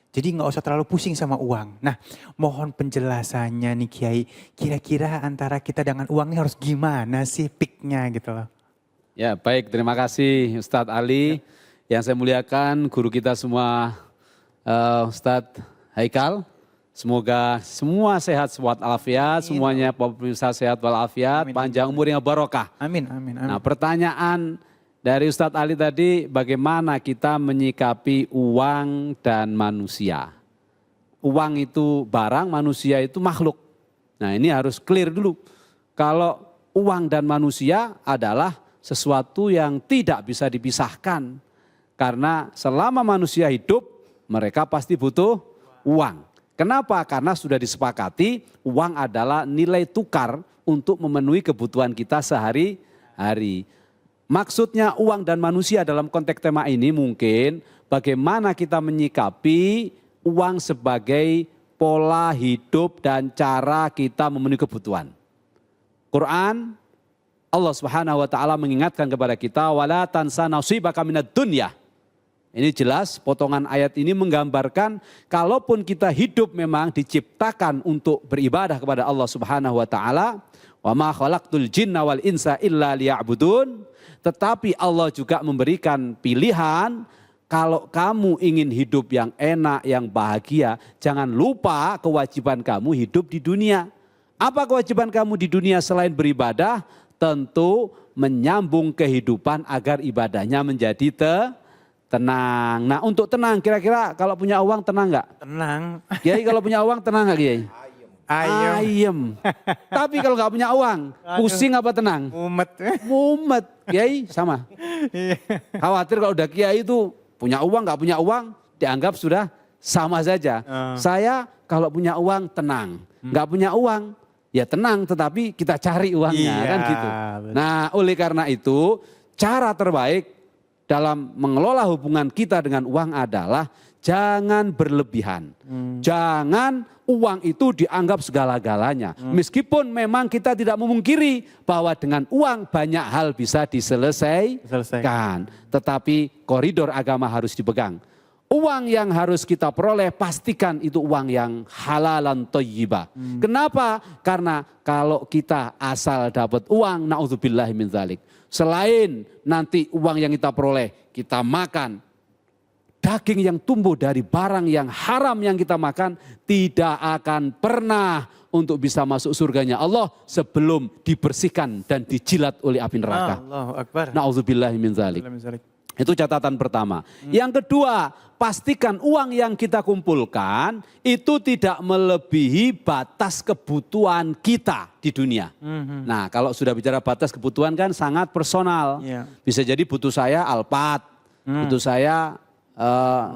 Jadi nggak usah terlalu pusing sama uang. Nah, mohon penjelasannya nih Kiai, kira-kira antara kita dengan uang ini harus gimana sih piknya gitu loh. Ya baik, terima kasih Ustadz Ali. Yang saya muliakan guru kita semua Ustadz Haikal. Semoga semua sehat walafiat, semuanya pemirsa sehat walafiat, panjang umur yang barokah. Amin, amin, amin. Nah, pertanyaan dari Ustadz Ali tadi, bagaimana kita menyikapi uang dan manusia? Uang itu barang, manusia itu makhluk. Nah, ini harus clear dulu. Kalau uang dan manusia adalah sesuatu yang tidak bisa dipisahkan. Karena selama manusia hidup, mereka pasti butuh uang. Kenapa? Karena sudah disepakati uang adalah nilai tukar untuk memenuhi kebutuhan kita sehari-hari. Maksudnya uang dan manusia dalam konteks tema ini mungkin bagaimana kita menyikapi uang sebagai pola hidup dan cara kita memenuhi kebutuhan. Quran, Allah Subhanahu wa taala mengingatkan kepada kita, wala tansa nasibaka minad dunya. Ini jelas potongan ayat ini menggambarkan kalaupun kita hidup memang diciptakan untuk beribadah kepada Allah Subhanahu wa taala, wa ma khalaqtul jinna wal insa illa liya'budun, tetapi Allah juga memberikan pilihan kalau kamu ingin hidup yang enak, yang bahagia, jangan lupa kewajiban kamu hidup di dunia. Apa kewajiban kamu di dunia selain beribadah? Tentu menyambung kehidupan agar ibadahnya menjadi tenang. Nah, untuk tenang, kira-kira kalau punya uang tenang nggak? Tenang. Kiai kalau punya uang tenang nggak Kiai? Ayem. Ayem. Tapi kalau nggak punya uang, pusing apa tenang? Mumet. Mumet. Kiai sama. Iya. Khawatir kalau udah Kiai itu punya uang nggak punya uang, dianggap sudah sama saja. Saya kalau punya uang tenang, nggak punya uang ya tenang, tetapi kita cari uangnya kan gitu. Betul. Nah, oleh karena itu cara terbaik dalam mengelola hubungan kita dengan uang adalah jangan berlebihan. Jangan uang itu dianggap segala-galanya. Meskipun memang kita tidak memungkiri bahwa dengan uang banyak hal bisa diselesaikan. Tetapi koridor agama harus dipegang. Uang yang harus kita peroleh pastikan itu uang yang halalan thayyibah. Kenapa? Karena kalau kita asal dapat uang, naudzubillahi min dzalik. Selain nanti uang yang kita peroleh, kita makan daging yang tumbuh dari barang yang haram yang kita makan, tidak akan pernah untuk bisa masuk surganya Allah sebelum dibersihkan dan dijilat oleh api neraka. Allahu Akbar. Naudzubillahi min dzalik. Itu catatan pertama. Yang kedua, pastikan uang yang kita kumpulkan itu tidak melebihi batas kebutuhan kita di dunia. Nah, kalau sudah bicara batas kebutuhan kan sangat personal. Bisa jadi butuh saya Alphard, butuh saya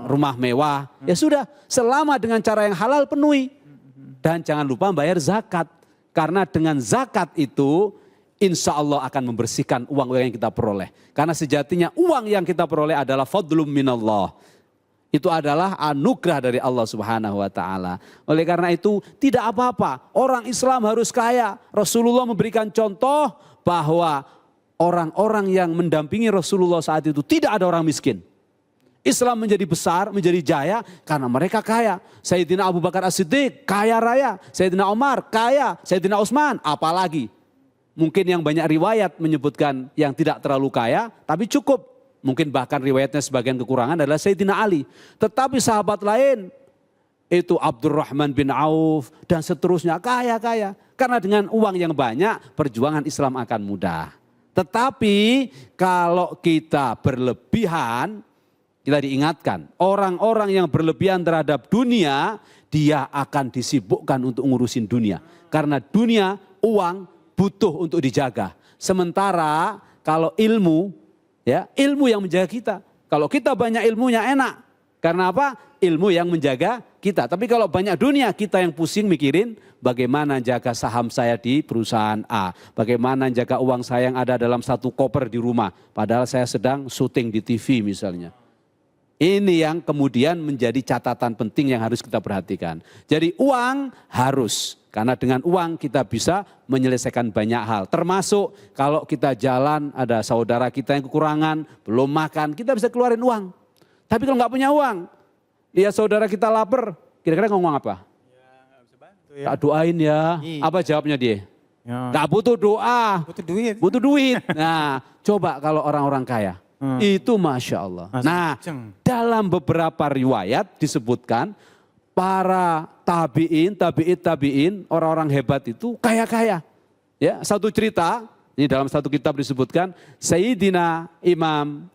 rumah mewah. Ya sudah, selama dengan cara yang halal penuhi. Dan jangan lupa bayar zakat. Karena dengan zakat itu insya Allah akan membersihkan uang yang kita peroleh. Karena sejatinya uang yang kita peroleh adalah fadlum minallah. Itu adalah anugerah dari Allah Subhanahu wa taala. Oleh karena itu tidak apa-apa. Orang Islam harus kaya. Rasulullah memberikan contoh bahwa orang-orang yang mendampingi Rasulullah saat itu tidak ada orang miskin. Islam menjadi besar, menjadi jaya karena mereka kaya. Sayyidina Abu Bakar As-Siddiq kaya raya. Sayyidina Umar kaya. Sayyidina Utsman apalagi. Mungkin yang banyak riwayat menyebutkan yang tidak terlalu kaya, tapi cukup. Mungkin bahkan riwayatnya sebagian kekurangan adalah Sayyidina Ali. Tetapi sahabat lain, itu Abdurrahman bin Auf dan seterusnya kaya-kaya. Karena dengan uang yang banyak, perjuangan Islam akan mudah. Tetapi kalau kita berlebihan, kita diingatkan, orang-orang yang berlebihan terhadap dunia, dia akan disibukkan untuk ngurusin dunia. Karena dunia, uang, butuh untuk dijaga. Sementara kalau ilmu, ya ilmu yang menjaga kita. Kalau kita banyak ilmunya enak. Karena apa? Ilmu yang menjaga kita. Tapi kalau banyak dunia, kita yang pusing mikirin bagaimana jaga saham saya di perusahaan A. Bagaimana jaga uang saya yang ada dalam satu koper di rumah. Padahal saya sedang syuting di TV misalnya. Ini yang kemudian menjadi catatan penting yang harus kita perhatikan. Jadi uang harus. Karena dengan uang kita bisa menyelesaikan banyak hal. Termasuk kalau kita jalan ada saudara kita yang kekurangan, belum makan, kita bisa keluarin uang. Tapi kalau nggak punya uang, ya saudara kita lapar, kira-kira ngomong apa? Ya. Tak doain ya. Iya. Apa jawabnya dia? Ya. Nggak butuh doa, Butuh duit. butuh duit. Nah, coba kalau orang-orang kaya. Itu Masya Allah. Nah, dalam beberapa riwayat disebutkan para tabiin, orang-orang hebat itu kaya-kaya. Ya, satu cerita, ini dalam satu kitab disebutkan, Sayyidina Imam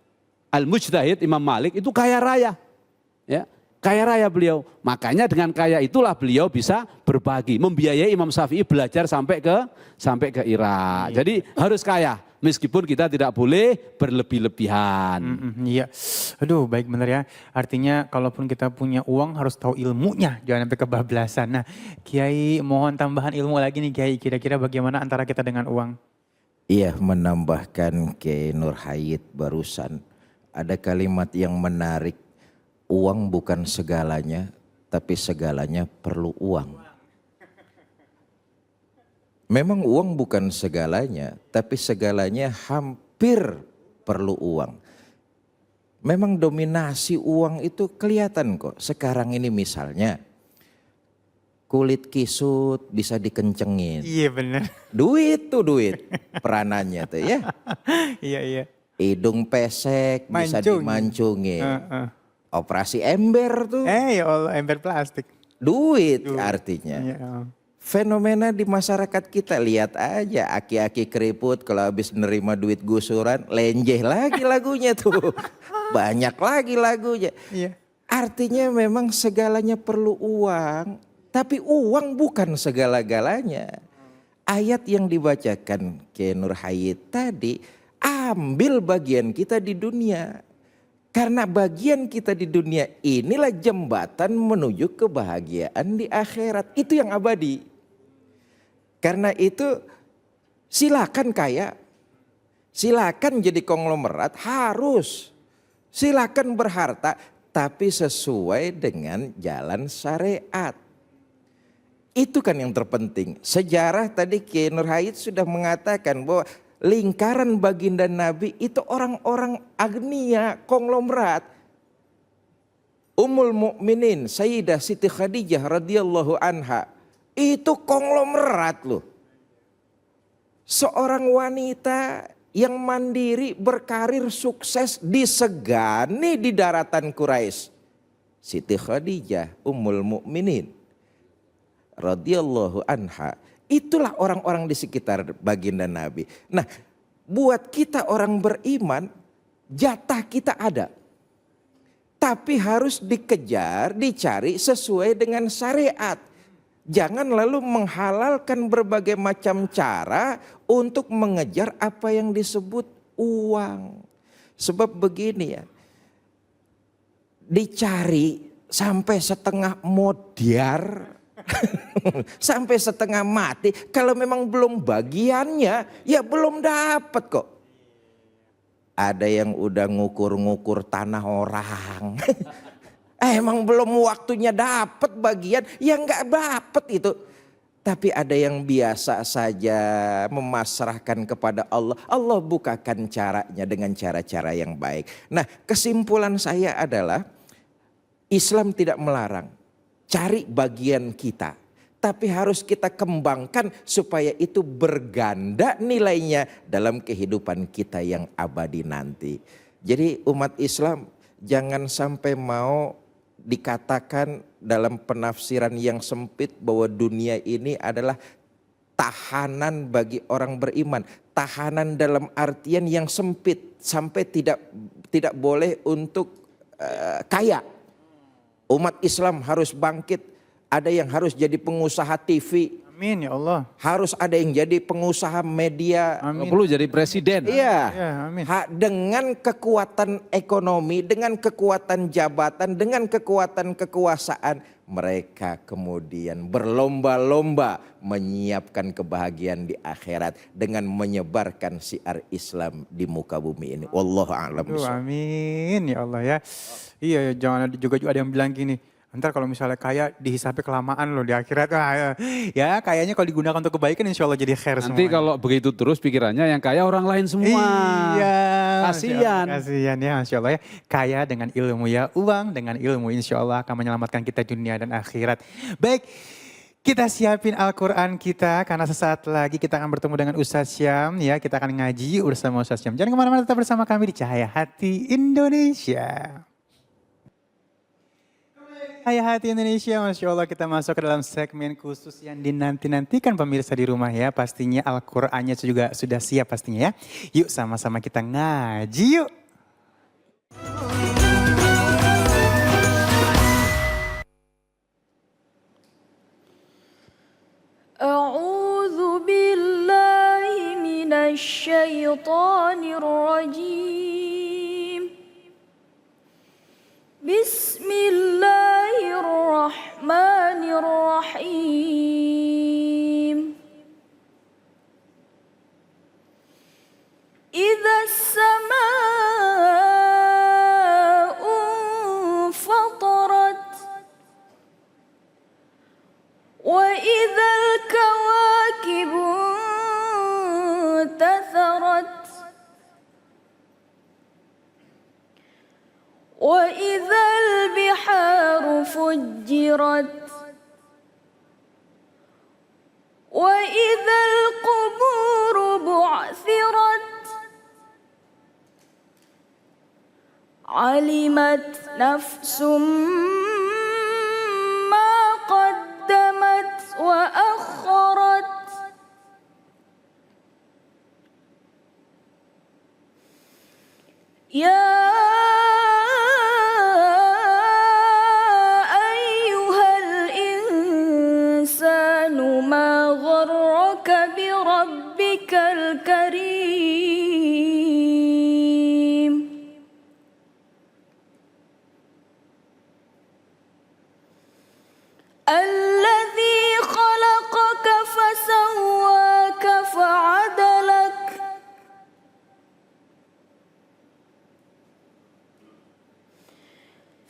Al-Mujtahid, Imam Malik itu kaya raya. Ya, kaya raya beliau. Makanya dengan kaya itulah beliau bisa berbagi, membiayai Imam Syafi'i belajar sampai ke Irak. Jadi harus kaya. Meskipun kita tidak boleh berlebih-lebihan. Iya, aduh baik bener ya. Artinya kalaupun kita punya uang harus tahu ilmunya, jangan sampai kebablasan. Nah, Kiai mohon tambahan ilmu lagi nih Kiai. Kira-kira bagaimana antara kita dengan uang? Iya, menambahkan ke Nur Hayit barusan. Ada kalimat yang menarik. Uang bukan segalanya, tapi segalanya perlu uang. Memang uang bukan segalanya, tapi segalanya hampir perlu uang. Memang dominasi uang itu kelihatan kok. Sekarang ini misalnya kulit kisut bisa dikencengin. Iya bener. Duit tuh duit peranannya tuh ya. Iya. Hidung pesek bisa Mancung. dimancungin. Operasi ember tuh. Ya Allah, ember plastik. Duit artinya. Iya. Fenomena di masyarakat kita, lihat aja aki-aki keriput kalau habis nerima duit gusuran lenjeh lagi lagunya tuh. Banyak lagi lagunya. Iya. Artinya memang segalanya perlu uang, tapi uang bukan segala-galanya. Ayat yang dibacakan ke Nur Hayit tadi, ambil bagian kita di dunia. Karena bagian kita di dunia inilah jembatan menuju kebahagiaan di akhirat. Itu yang abadi. Karena itu silakan kaya, silakan jadi konglomerat, harus. Silakan berharta, tapi sesuai dengan jalan syariat. Itu kan yang terpenting. Sejarah tadi Kiai Nur Hayit sudah mengatakan bahwa lingkaran baginda Nabi itu orang-orang agnia, konglomerat. Ummul Mukminin Sayyidah Siti Khadijah radhiyallahu anha itu konglomerat loh. Seorang wanita yang mandiri, berkarir, sukses, disegani di daratan Quraisy. Siti Khadijah Ummul Mukminin radhiyallahu anha. Itulah orang-orang di sekitar baginda Nabi. Nah, buat kita orang beriman, jatah kita ada. Tapi harus dikejar, dicari sesuai dengan syariat. Jangan lalu menghalalkan berbagai macam cara untuk mengejar apa yang disebut uang. Sebab begini ya, dicari sampai setengah modiar, sampai setengah mati. Kalau memang belum bagiannya, ya belum dapat kok. Ada yang udah ngukur-ngukur tanah orang. Emang belum waktunya dapat bagian, ya nggak dapat itu. Tapi ada yang biasa saja memasrahkan kepada Allah. Allah bukakan caranya dengan cara-cara yang baik. Nah, kesimpulan saya adalah Islam tidak melarang. Cari bagian kita. Tapi harus kita kembangkan supaya itu berganda nilainya dalam kehidupan kita yang abadi nanti. Jadi umat Islam jangan sampai mau dikatakan dalam penafsiran yang sempit bahwa dunia ini adalah tahanan bagi orang beriman. Tahanan dalam artian yang sempit sampai tidak boleh untuk kaya. Umat Islam harus bangkit. Ada yang harus jadi pengusaha TV. Amin ya Allah. Harus ada yang jadi pengusaha media. Amin. Nggak perlu jadi presiden. Iya. Ya, amin. Dengan kekuatan ekonomi, dengan kekuatan jabatan, dengan kekuatan kekuasaan, mereka kemudian berlomba-lomba menyiapkan kebahagiaan di akhirat dengan menyebarkan syiar Islam di muka bumi ini. Wallahu a'lam bishawab. Amin ya Allah ya. Iya, jangan juga ada yang bilang gini. Ntar kalau misalnya kaya dihisapnya kelamaan loh di akhirat. Wah, ya kayaknya kalau digunakan untuk kebaikan insya Allah jadi khair semua. Nanti kalau begitu terus pikirannya yang kaya orang lain semua. Iya. Kasian. Kasian ya insya Allah ya. Kaya dengan ilmu ya. Uang dengan ilmu insya Allah akan menyelamatkan kita dunia dan akhirat. Baik. Kita siapin Al-Quran kita karena sesaat lagi kita akan bertemu dengan Ustaz Syam ya. Kita akan ngaji bersama Ustaz Syam. Jangan kemana-mana, tetap bersama kami di Cahaya Hati Indonesia. Cahaya Hati Indonesia, Masya Allah kita masuk ke dalam segmen khusus yang dinanti-nantikan pemirsa di rumah ya. Pastinya Al-Qur'annya juga sudah siap pastinya ya. Yuk sama-sama kita ngaji yuk. أعوذ بالله من الشيطان الرجيم بسم الله الرحمن الرحيم إذا السماء انفطرت وإذا الكواكب انتثرت وإذا البحار فجرت وإذا القبور بعثرت علمت نفس ما قدمت وأخرت يا أيها الإنسان ما غرك بربك الكريم الذي خلقك فسواك فعدلك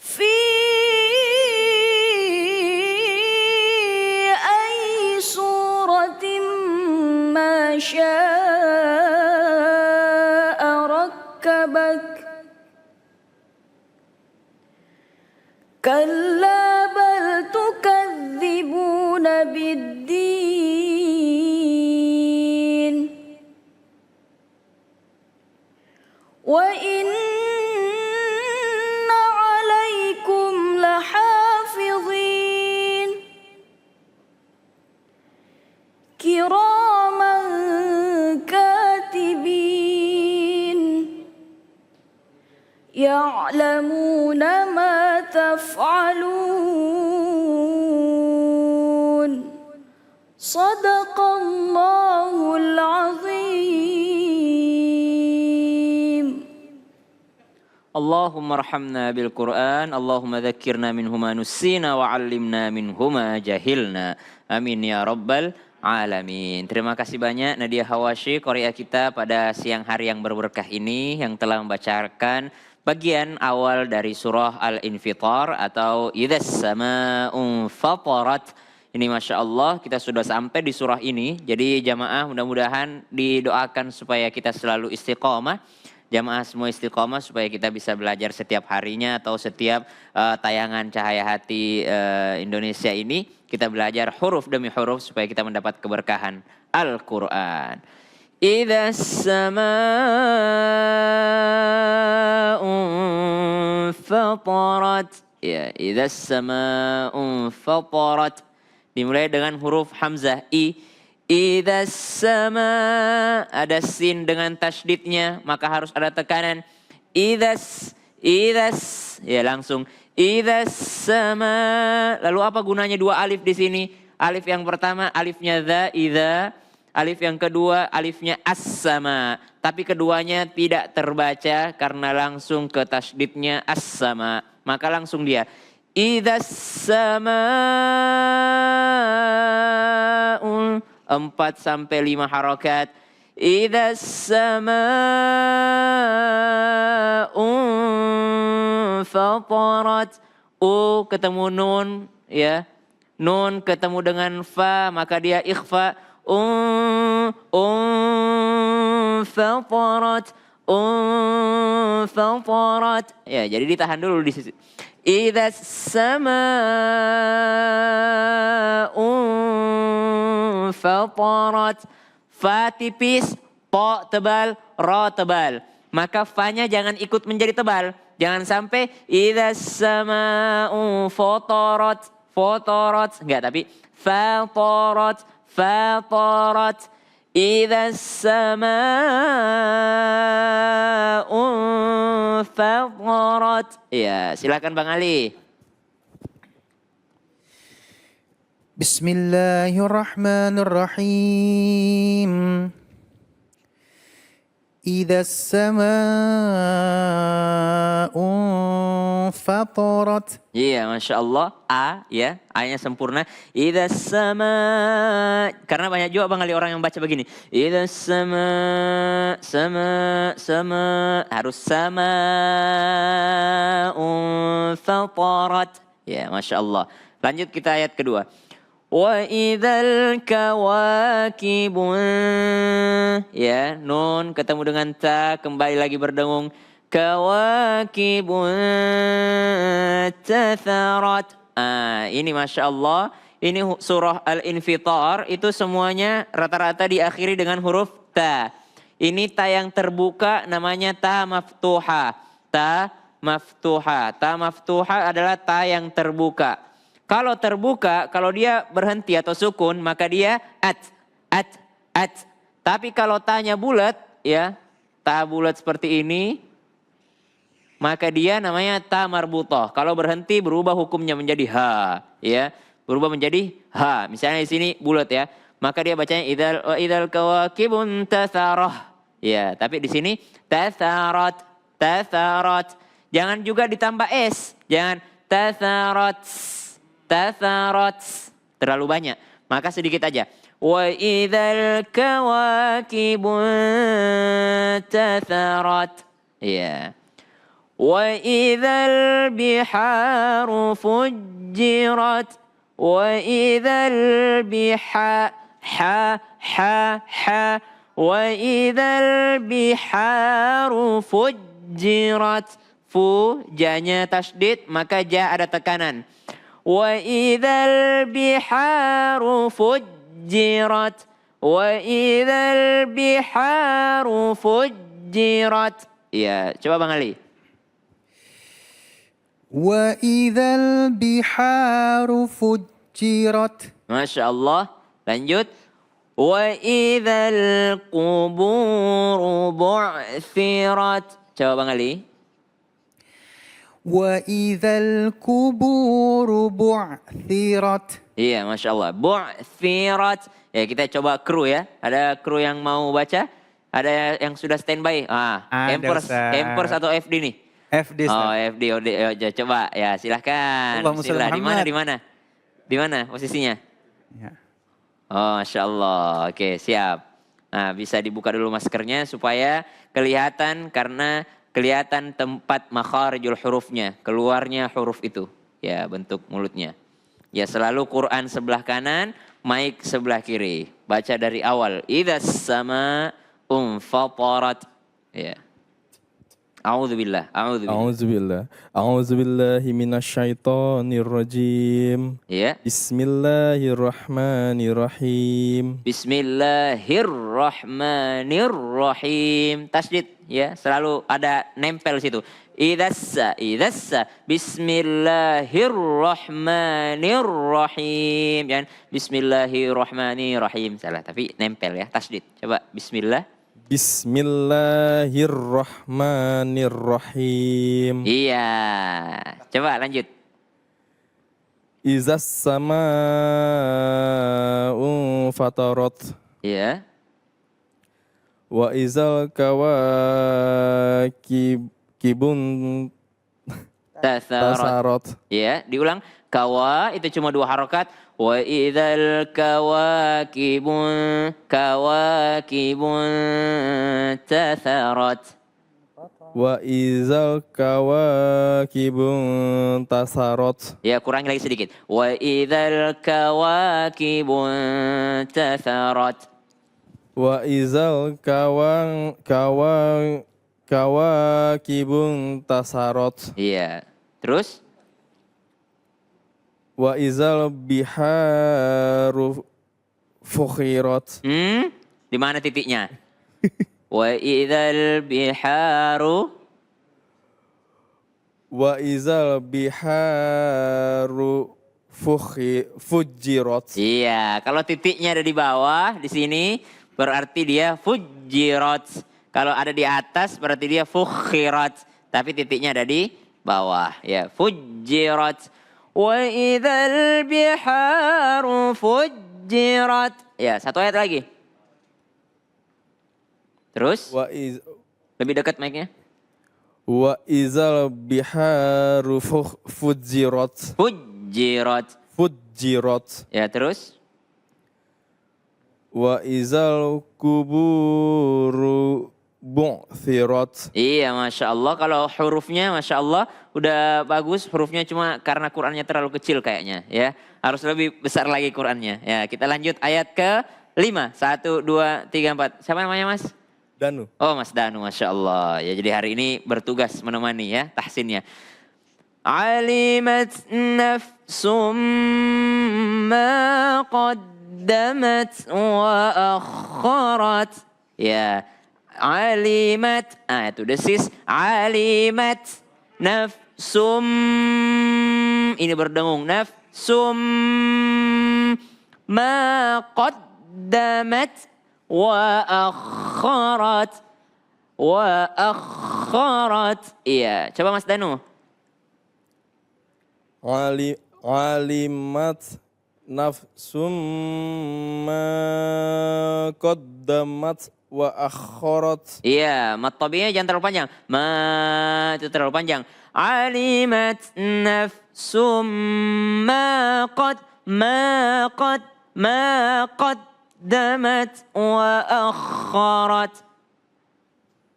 في أي صورة ما شاء ركبك كلا بل تكذبون بالدين وإن عليكم لحافظين كراما كاتبين يعلمون ما تفعلون صدق الله العظيم اللهم ارحمنا بالقرآن اللهم ذكرنا منه ما نسينا وعلمنا منه ما jahilna amin ya rabbal alamin. Terima kasih banyak Nadia Hawashi Korea kita pada siang hari yang berberkah ini yang telah membacakan bagian awal dari surah Al-Infitar atau Idzas sama'u fatarat. Ini Masya Allah kita sudah sampai di surah ini. Jadi jamaah mudah-mudahan didoakan supaya kita selalu istiqomah. Jamaah semua istiqomah supaya kita bisa belajar setiap harinya atau setiap tayangan Cahaya Hati Indonesia ini. Kita belajar huruf demi huruf supaya kita mendapat keberkahan Al-Quran. Idza sama'u fatarat. Ya, idza sama'u fatarat. Dimulai dengan huruf hamzah i. Idza sama ada sin dengan tasydidnya, maka harus ada tekanan. Idzas ya langsung idza sama. Lalu apa gunanya dua alif di sini? Alif yang pertama alifnya dza idza. Alif yang kedua alifnya as-sama. Tapi keduanya tidak terbaca karena langsung ke tasydidnya as-sama. Maka langsung dia. Idzas sama'un 4-5 harakat. Idzas sama'un fatarat. U ketemu nun ya. Nun ketemu dengan fa maka dia ikhfa. Fatarat. Fatarat. Ya, jadi ditahan dulu di sisi. Idzas sama'u fatarat. Fa tipis, po tebal, ro tebal. Maka fa-nya jangan ikut menjadi tebal. Jangan sampai idzas sama'u fatarat, fatarat. Enggak, tapi fatarat, fatarat. Idzas sama'u fatarat. Ya, silakan Bang Ali. Bismillahirrahmanirrahim. Idza as-samaa'u fatarat. Iya, Masya Allah. A, ya, A-nya sempurna. Idza sama, karena banyak juga Bang Ali orang yang baca begini. Idza sama, harus sama fatarat. Ya, Masya Allah. Lanjut kita ayat kedua. Wa idzal kawakibu, ya, nun ketemu dengan ta, kembali lagi berdengung. Kawakibu tatharat. Ini Masya Allah, ini surah Al-Infitar itu semuanya rata-rata diakhiri dengan huruf ta. Ini ta yang terbuka namanya ta maftuha. Ta maftuha. Ta maftuha adalah ta yang terbuka. Kalau terbuka, kalau dia berhenti atau sukun, maka dia at. Tapi kalau tanya bulat, ya, ta bulat seperti ini, maka dia namanya ta marbutoh. Kalau berhenti berubah hukumnya menjadi ha, ya, berubah menjadi ha. Misalnya di sini bulat, ya, maka dia bacanya idzal kawakibun tatharah. Ya, tapi di sini tatharat. Jangan juga ditambah s, jangan tatharat. Terlalu banyak, maka sedikit aja. Wa idzal kawakibu tatharat. Ya. Wa idzal biharu fujjirat. Wa idzal Wa idzal biharu fujjirat. Fu, janya tasdid, maka ja ada tekanan. Wa idzal biharu fujjirat. Wa idzal biharu fujjirat. Ya, coba Bang Ali. Wa idzal biharu fujjirat. Masya Allah. Lanjut. Wa idzal quburu bu'thirat. Coba Bang Ali. Wa idzal kuburu bu'thirat. Iya, Masya Allah. Bu'thirat. Ya, kita coba kru, ya. Ada kru yang mau baca? Ada yang sudah standby? Empers atau FD nih? FD. Oh, FD. Coba, ya, silahkan. Bismillah. Di mana posisinya? Ya. Oh, Masya Allah. Oke, siap. Nah, bisa dibuka dulu maskernya supaya kelihatan, karena kelihatan tempat makharijul hurufnya, keluarnya huruf itu. Ya, bentuk mulutnya. Ya, selalu Quran sebelah kanan, mic sebelah kiri. Baca dari awal. Idzas sama'u fatarat. Ya. A'udzubillah. A'udzubillahi minasyaitonir rajim. Ya. Bismillahirrahmanirrahim. Bismillahirrahmanirrahim. Tasdid, ya, selalu ada nempel situ. Idzassa. Bismillahirrahmanirrahim. Jangan Bismillahirrahmanirrahim. Salah, tapi nempel, ya, tasdid. Coba Bismillah. Bismillahirrahmanirrahim. Iya. Coba lanjut. Izas sama'u fatarat. Iya. Wa izal kawakibun tasarat. Ya, diulang. Kawa itu cuma 2 harokat. Wa idzal kawakibun tatharat. Wa izal kawakibun tasarat. Ya, kurangi lagi sedikit. Wa idzal kawakibun tatharat. Wa izal kawakibun tasarat. Iya. Terus? Wa izal biharu fukhirat. Di mana titiknya? Wa idzal biharu. Wa izal biharu fujirat. Iya, kalau titiknya ada di bawah di sini berarti dia fujirat. Kalau ada di atas berarti dia fukhirat. Tapi titiknya ada di bawah. Ya, fujirat. Wa idzal biharu fujirat. Ya, satu ayat lagi. Terus lebih dekat mic-nya. Wa izal biharu fujirat. Fujirat. Fujirat. Ya, terus. Wa izal kuburu bu'thirat. Iya, Masya Allah. Kalau hurufnya, Masya Allah, udah bagus. Hurufnya cuma karena Qurannya terlalu kecil kayaknya. Ya, harus lebih besar lagi Qurannya. Ya, kita lanjut ayat ke-5. 1, 2, 3, 4. Siapa namanya, Mas? Danu. Oh, Mas Danu, Masya Allah. Ya, jadi hari ini bertugas menemani ya, tahsinnya. Alimat nafsum ma qaddamat wa akharat. Ya, alimat, itu desis. Alimat nafsum, ini berdengung. Nafsum ma qaddamat wa akharat. Wa akharat. Iya, coba Mas Danu. Alimat nafsum ma qaddamat wa akharat. Iya, mat tabi'iyah jangan terlalu panjang. Ma itu terlalu panjang. Alimat nafsum ma qaddamat wa akharat.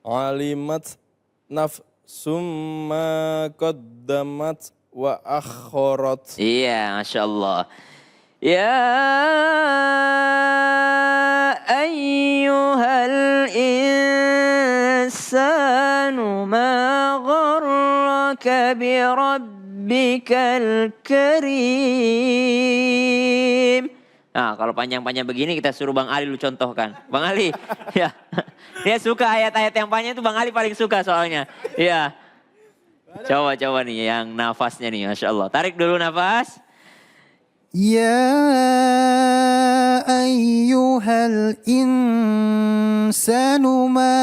Alimat nafsum ma qaddamat wa akharat. Iya, Masya Allah. Ya ayyuhal insanu ma gharraka bi rabbikal karim. Nah, kalau panjang-panjang begini kita suruh Bang Ali lu contohkan. Bang Ali, ya. Dia suka ayat-ayat yang panjang itu Bang Ali paling suka soalnya. Iya. Coba nih yang nafasnya nih, Masya Allah. Tarik dulu nafas. Ya ayyuhal insanu ma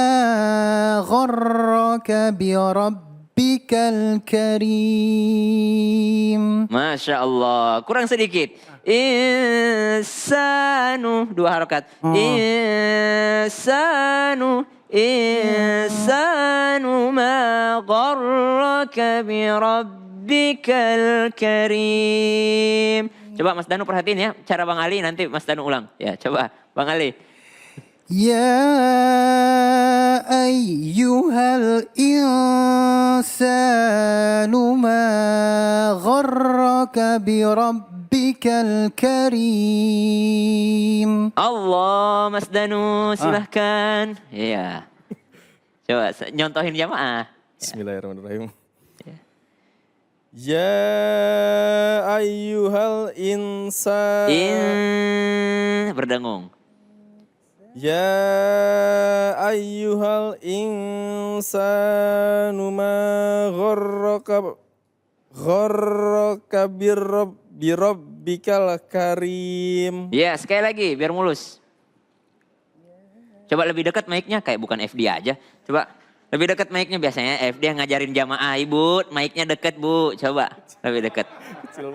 gharraka bi rabbikal karim. Masya Allah. Kurang sedikit. Insanu. 2 harokat. Insanu ma gharraka bi rabbikal karim. Coba Mas Danu perhatiin ya cara Bang Ali, nanti Mas Danu ulang. Ya, coba Bang Ali. Ya ayyuhal insanu ma gharraka bi rabbikal karim. Allah, Mas Danu silahkan. Iya. Coba nyontohin jamaah. Bismillahirrahmanirrahim. Ya ayyuhal insan. Berdengung. Ya ayyuhal insanu ma gharraka bi rabbikal karim. Ya, sekali lagi biar mulus. Coba lebih dekat mic-nya, kayak bukan FD aja. Coba lebih dekat mic-nya, biasanya FD yang ngajarin jamaah, Ibu, mic-nya deket Bu. Coba lebih dekat.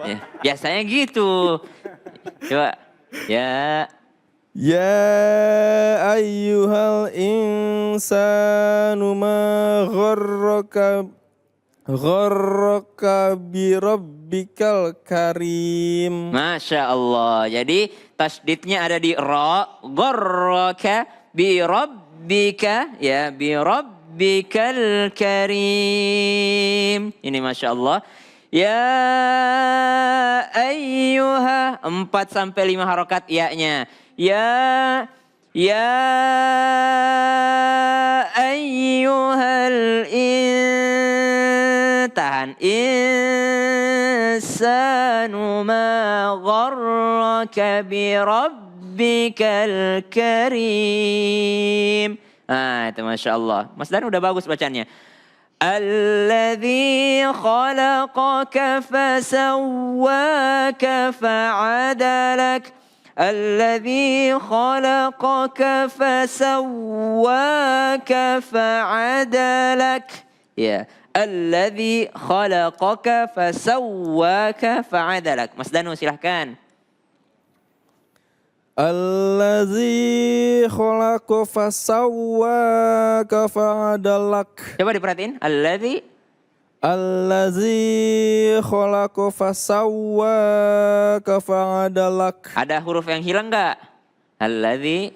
Ya, biasanya gitu. Coba. Ya. Ya ayyuhal insanu ma gharraka bi rabbikal karim. Masya Allah. Jadi tasdidnya ada di ra, gharraka bi rabbika, ya, bi rabbikal karim. Ini Masya Allah. Ya ayyuha, 4 sampai 5 harokat ya-nya. Ya ayyuhal tahan. Insanu ma gharraka bi rabbikal karim. Itu Masya Allah. Mas Dan udah bagus bacanya. Alladzi khalaqaka fasawwaka fa'adalak. Alladzi khalaqaka fasawwaka fa'adalak. Ya, alladzi khalaqaka fasawwaka fa'adalak. Mas Danu silahkan. Allazi khalaqa fasawwaka fa'adalak. Coba diperhatiin. Allazi khalaqa fasawwaka fa'adalak. Ada huruf yang hilang nggak? Allazi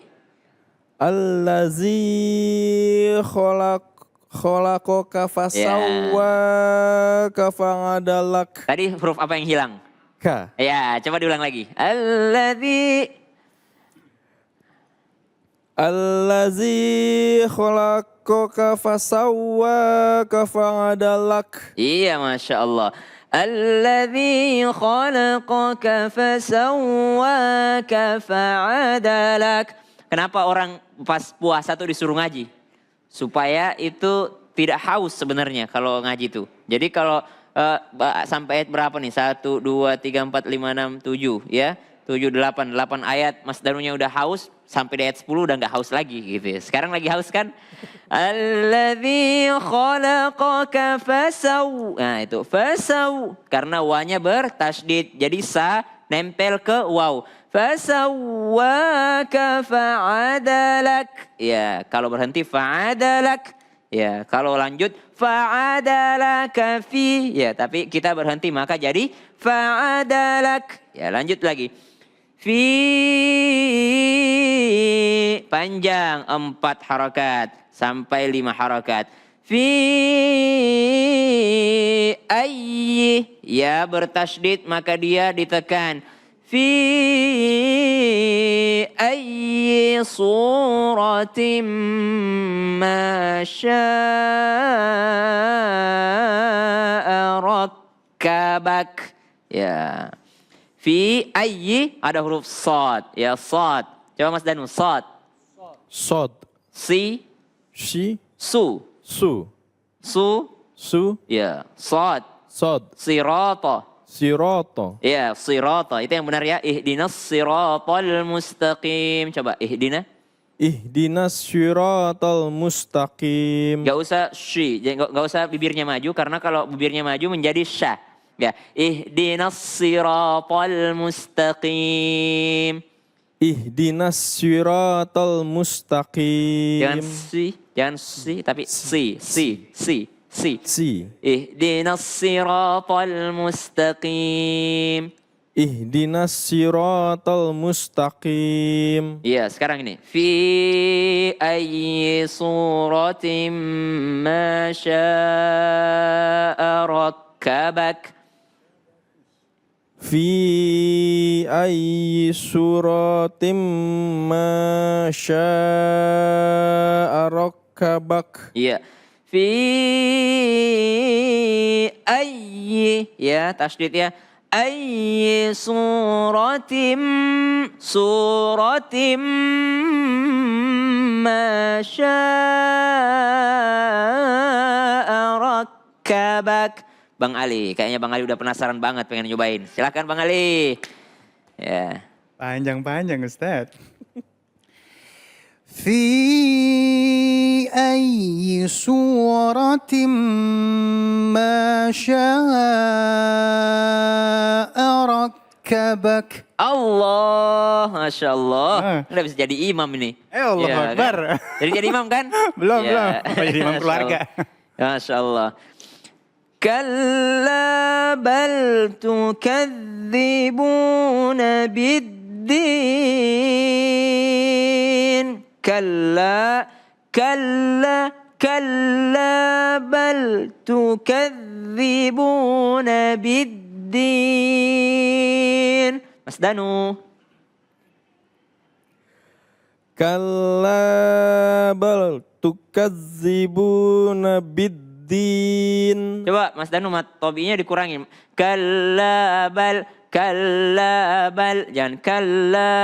khalaqaka fasawwaka fa'adalak. Tadi huruf apa yang hilang? Ka. Ya, coba diulang lagi. Allazi khalaqaka fasawwaka fa'adalak. Iya, Masya Allah. Alladzi khalaqaka fasawwaka fa'adalak. Kenapa orang pas puasa tuh disuruh ngaji? Supaya itu tidak haus sebenarnya kalau ngaji itu. Jadi kalau sampai ayat berapa nih? 1, 2, 3, 4, 5, 6, 7 ya. 7, 8 ayat Mas Danunya udah haus. Sampai di ayat 10 udah gak haus lagi gitu ya. Sekarang lagi haus kan? Alladzi khalaqaka fasaw. Nah itu fasaw. Karena wanya bertasydid. Jadi sa nempel ke waw. Fasawwaka fa'adalak. Ya kalau berhenti fa'adalak. Ya kalau lanjut fa'adalaka fi. Ya tapi kita berhenti maka jadi fa'adalak. Ya lanjut lagi. Fi panjang 4 harakat sampai 5 harakat. Fi ayyi ya bertasydid maka dia ditekan. Fi ayyi suratin ma syaa rakkabak. Ya. Fi ayyi ada huruf sad. Ya sad. Coba Mas Danu sad. Sod. Si. Shi. Su. Su. Su. Su. Ya. Sad. Sod. Sirata. Sirata. Ya. Sirata. Itu yang benar ya. Ihdinas siratal mustaqim. Coba ihdina. Ihdinas siratal mustaqim. Gak usah shi. Gak usah bibirnya maju. Karena kalau bibirnya maju menjadi sya. Ya. Ihdinas siratal mustaqim. Ihdinas siratal mustaqim. Jangan si, tapi si. Si. Ihdinas siratal mustaqim. Ihdinas siratal mustaqim. Iya, sekarang ini. Fi ayyi suratin ma syaa rakkabak. Fi ayyi suratim ma syaa rakkabak. Iya. Fi ayyi ya tasydid ya. Ayyi suratim ma syaa rakkabak. Bang Ali, kayaknya Bang Ali udah penasaran banget pengen nyobain. Silakan Bang Ali. Ya. Panjang-panjang Ustaz. Fi ayyi suratin ma syaa rakkabak. Allah, Masya Allah. Udah bisa jadi imam ini. Allah Ya, Akbar. kan? Jadi imam kan? Belum. Ya. Apa jadi imam keluarga? Masya Allah. Kalla bal tukadzibuna biddin. Kalla bal tukadzibuna biddin. Mas Danu. Kalla bal tukadzibuna biddin. Coba Mas Danu tobinya dikurangin. Kalla bal. Jangan kalla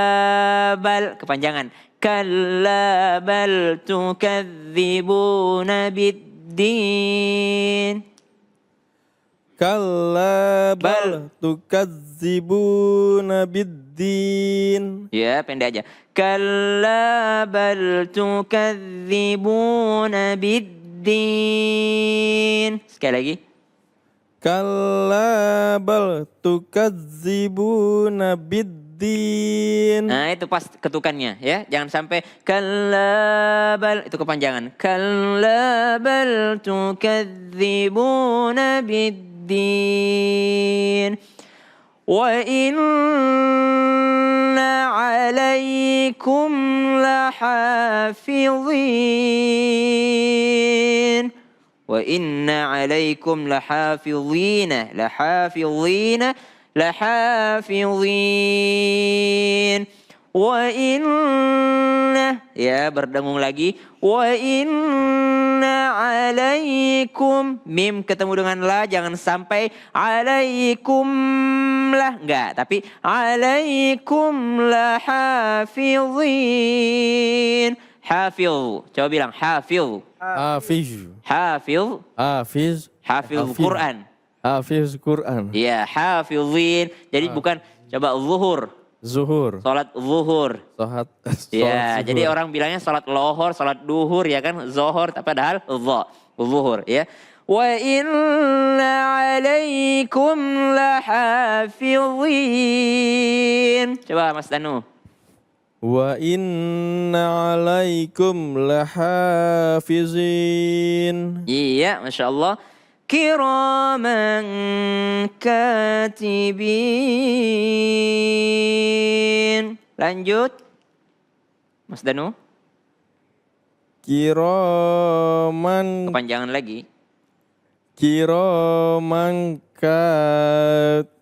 bal. Kepanjangan. Kalla bal tukadzibuna biddin. biddin. Kalla bal tukadzibuna biddin. Ya, pendek aja. Kalla bal tukadzibuna biddin. Sekali lagi. Kalla bal tukadzibuna biddin. Nah, itu pas ketukannya ya. Jangan sampai kalla bal, itu kepanjangan. Kalla bal tukadzibuna biddin. Wa inna alaikum lahafizin. Wa inna alaikum lahafizina. Lahafizin. Wa inna, ya berdengung lagi. Wa inna alaikum, mim ketemu dengan la, jangan sampai alaikum lah, enggak, tapi alaikum lahafizin. Hafil, coba bilang hafil. Hafiz. Hafil, Hafiz. hafil Quran. Hafiz Quran. Ya, hafizin. Jadi bukan, coba zuhur. Zuhur. Sholat zuhur. Sholat. Ya, zuhur. jadi orang bilangnya sholat lohor, sholat duhur ya kan, zohor, padahal zuhur ya. Wa inna alaikum lahafizin. Coba Mas Danu. Wa inna alaikum lahafizin. Iya, Masya Allah. Kiraman katibin. Lanjut. Mas Danu. Kiraman. Kepanjangan lagi. Kiraman katibin.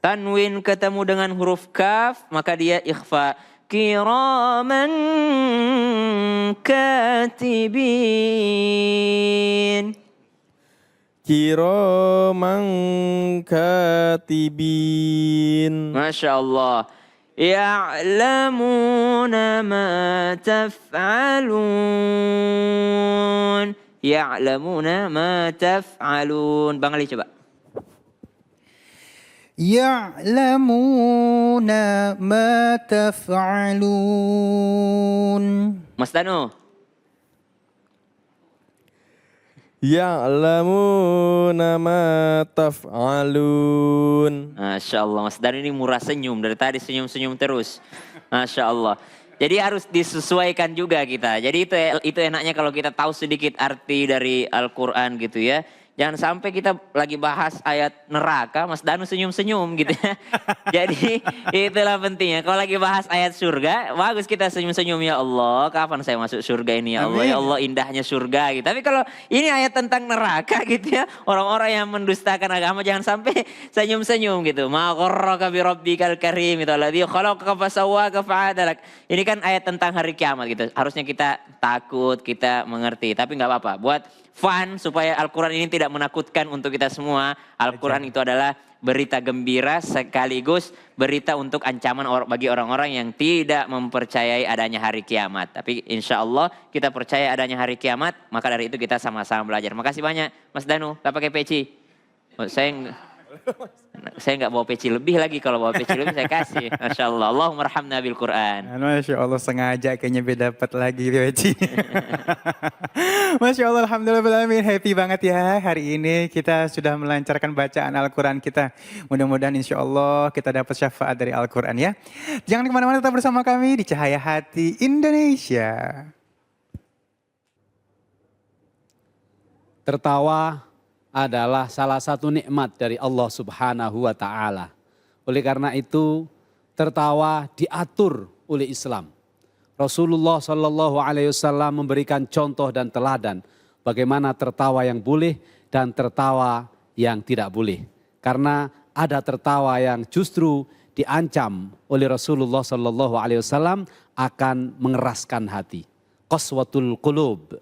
Tanwin ketemu dengan huruf kaf, maka dia ikhfa. Kiraman katibin. Kiraman katibin. Masya Allah. Ya'lamuna ma taf'alun. Ya'lamuna ma taf'alun. Bang Ali coba. Ya'lamuna ma taf'alun. Mas Danu. Ya'lamuna ma taf'alun. Masya Allah, Mas Danu ini murah senyum. Dari tadi senyum-senyum terus. Masya Allah. Jadi harus disesuaikan juga kita. Jadi itu enaknya kalau kita tahu sedikit arti dari Al-Quran gitu ya. Jangan sampai kita lagi bahas ayat neraka, Mas Danu senyum-senyum gitu ya. Jadi itulah pentingnya. Kalau lagi bahas ayat surga, bagus kita senyum-senyum, ya Allah, kapan saya masuk surga ini ya Allah. Ya Allah, indahnya surga gitu. Tapi kalau ini ayat tentang neraka gitu ya, orang-orang yang mendustakan agama jangan sampai senyum-senyum gitu. Ma gharraka bi rabbikal karim itu alladzi khalaqaka fasawwaka fa'adalak. Ini kan ayat tentang hari kiamat gitu. Harusnya kita takut, kita mengerti. Tapi nggak apa-apa. Buat fun supaya Al-Quran ini tidak menakutkan untuk kita semua. Al-Quran itu adalah berita gembira sekaligus berita untuk ancaman bagi orang-orang yang tidak mempercayai adanya hari kiamat. Tapi insya Allah kita percaya adanya hari kiamat, maka dari itu kita sama-sama belajar. Makasih banyak Mas Danu, gak pakai peci. Saya nggak bawa peci lebih lagi, kalau bawa peci lebih saya kasih. Masya Allah, Allahumma rahamna bil Quran. Masya Allah, sengaja kayaknya beda dapat lagi peci. Masya Allah, alhamdulillah, happy banget ya hari ini kita sudah melancarkan bacaan Al-Quran kita. Mudah-mudahan insya Allah kita dapat syafaat dari Al-Quran ya. Jangan kemana-mana, tetap bersama kami di Cahaya Hati Indonesia. Tertawa adalah salah satu nikmat dari Allah Subhanahu wa Ta'ala. Oleh karena itu, tertawa diatur oleh Islam. Rasulullah Shallallahu Alaihi Wasallam memberikan contoh dan teladan bagaimana tertawa yang boleh dan tertawa yang tidak boleh. Karena ada tertawa yang justru diancam oleh Rasulullah Shallallahu Alaihi Wasallam akan mengeraskan hati. Qaswatul qulub.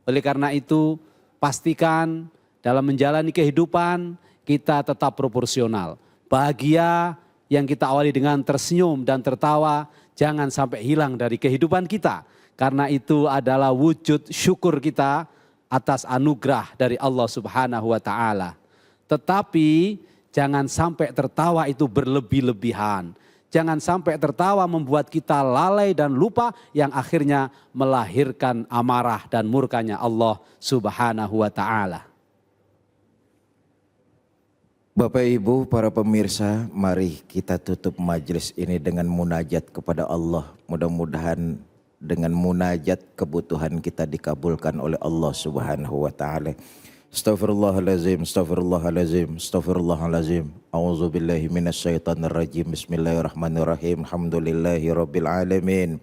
Oleh karena itu, pastikan dalam menjalani kehidupan kita tetap proporsional. Bahagia yang kita awali dengan tersenyum dan tertawa jangan sampai hilang dari kehidupan kita. Karena itu adalah wujud syukur kita atas anugerah dari Allah Subhanahu wa taala. Tetapi jangan sampai tertawa itu berlebih-lebihan. Jangan sampai tertawa membuat kita lalai dan lupa yang akhirnya melahirkan amarah dan murkanya Allah Subhanahu wa taala. Bapak Ibu para pemirsa, mari kita tutup majelis ini dengan munajat kepada Allah. Mudah-mudahan dengan munajat kebutuhan kita dikabulkan oleh Allah Subhanahu wa taala. Astaghfirullahalazim, astaghfirullahalazim, astaghfirullahalazim. A'udzubillahi minasyaitonirrajim. Bismillahirrahmanirrahim. Alhamdulillahirabbil alamin.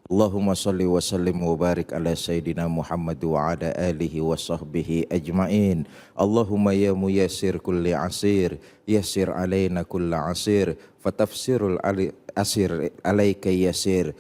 Allahumma shalli wa sallim wa barik ala sayyidina Muhammad wa ala alihi wa sahbihi ajmain. Allahumma ya muyassir kulli asir, yassir alaina kulla asir, fatafsirul asir alaika yasir.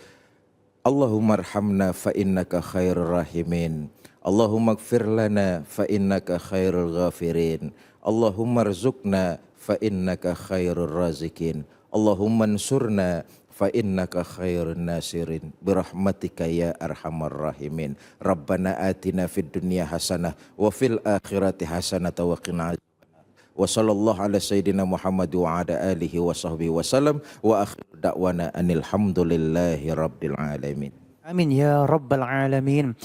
Allahumma arhamna fa innaka khairur rahimin. Allahumma ighfir lana fa innaka khairul ghafirin. Allahumma rzuqna fa innaka khairur razikin. Allahumma ansurna fa innaka khairun nasirin. Birahmatika ya arhamar rahimin. Rabbana atina fid dunya hasanah wa fil akhirati hasanah wa qina adzabannar. Wa sallallahu ala sayyidina Muhammad wa ala alihi wa sahbihi wa sallam. Wa akhiru da'wana anil hamdulillahi rabbil alamin. Amin ya rabbal alamin.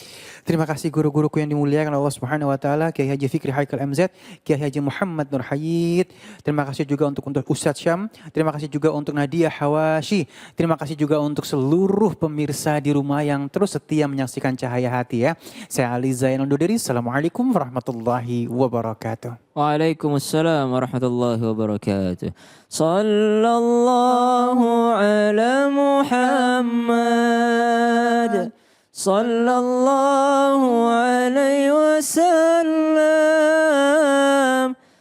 Terima kasih guru-guruku yang dimuliakan Allah Subhanahu wa taala, Kiai Haji Fikri Haikal MZ, Kiai Haji Muhammad Nur Hayyid. Terima kasih juga untuk Ustadz Syam. Terima kasih juga untuk Nadia Hawashi. Terima kasih juga untuk seluruh pemirsa di rumah yang terus setia menyaksikan Cahaya Hati ya. Saya Ali Zainal undur diri. Assalamualaikum warahmatullahi wabarakatuh. Waalaikumsalam warahmatullahi wabarakatuh. Sallallahu ala Muhammad. Sallallahu alaihi wasallam.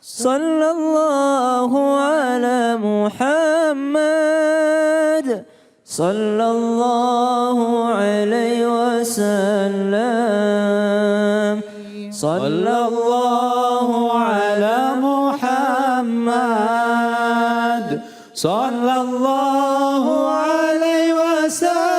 Sallallahu ala Muhammad. Sallallahu alaihi wasallam. Sallallahu ala Muhammad. Sallallahu alaihi wasallam.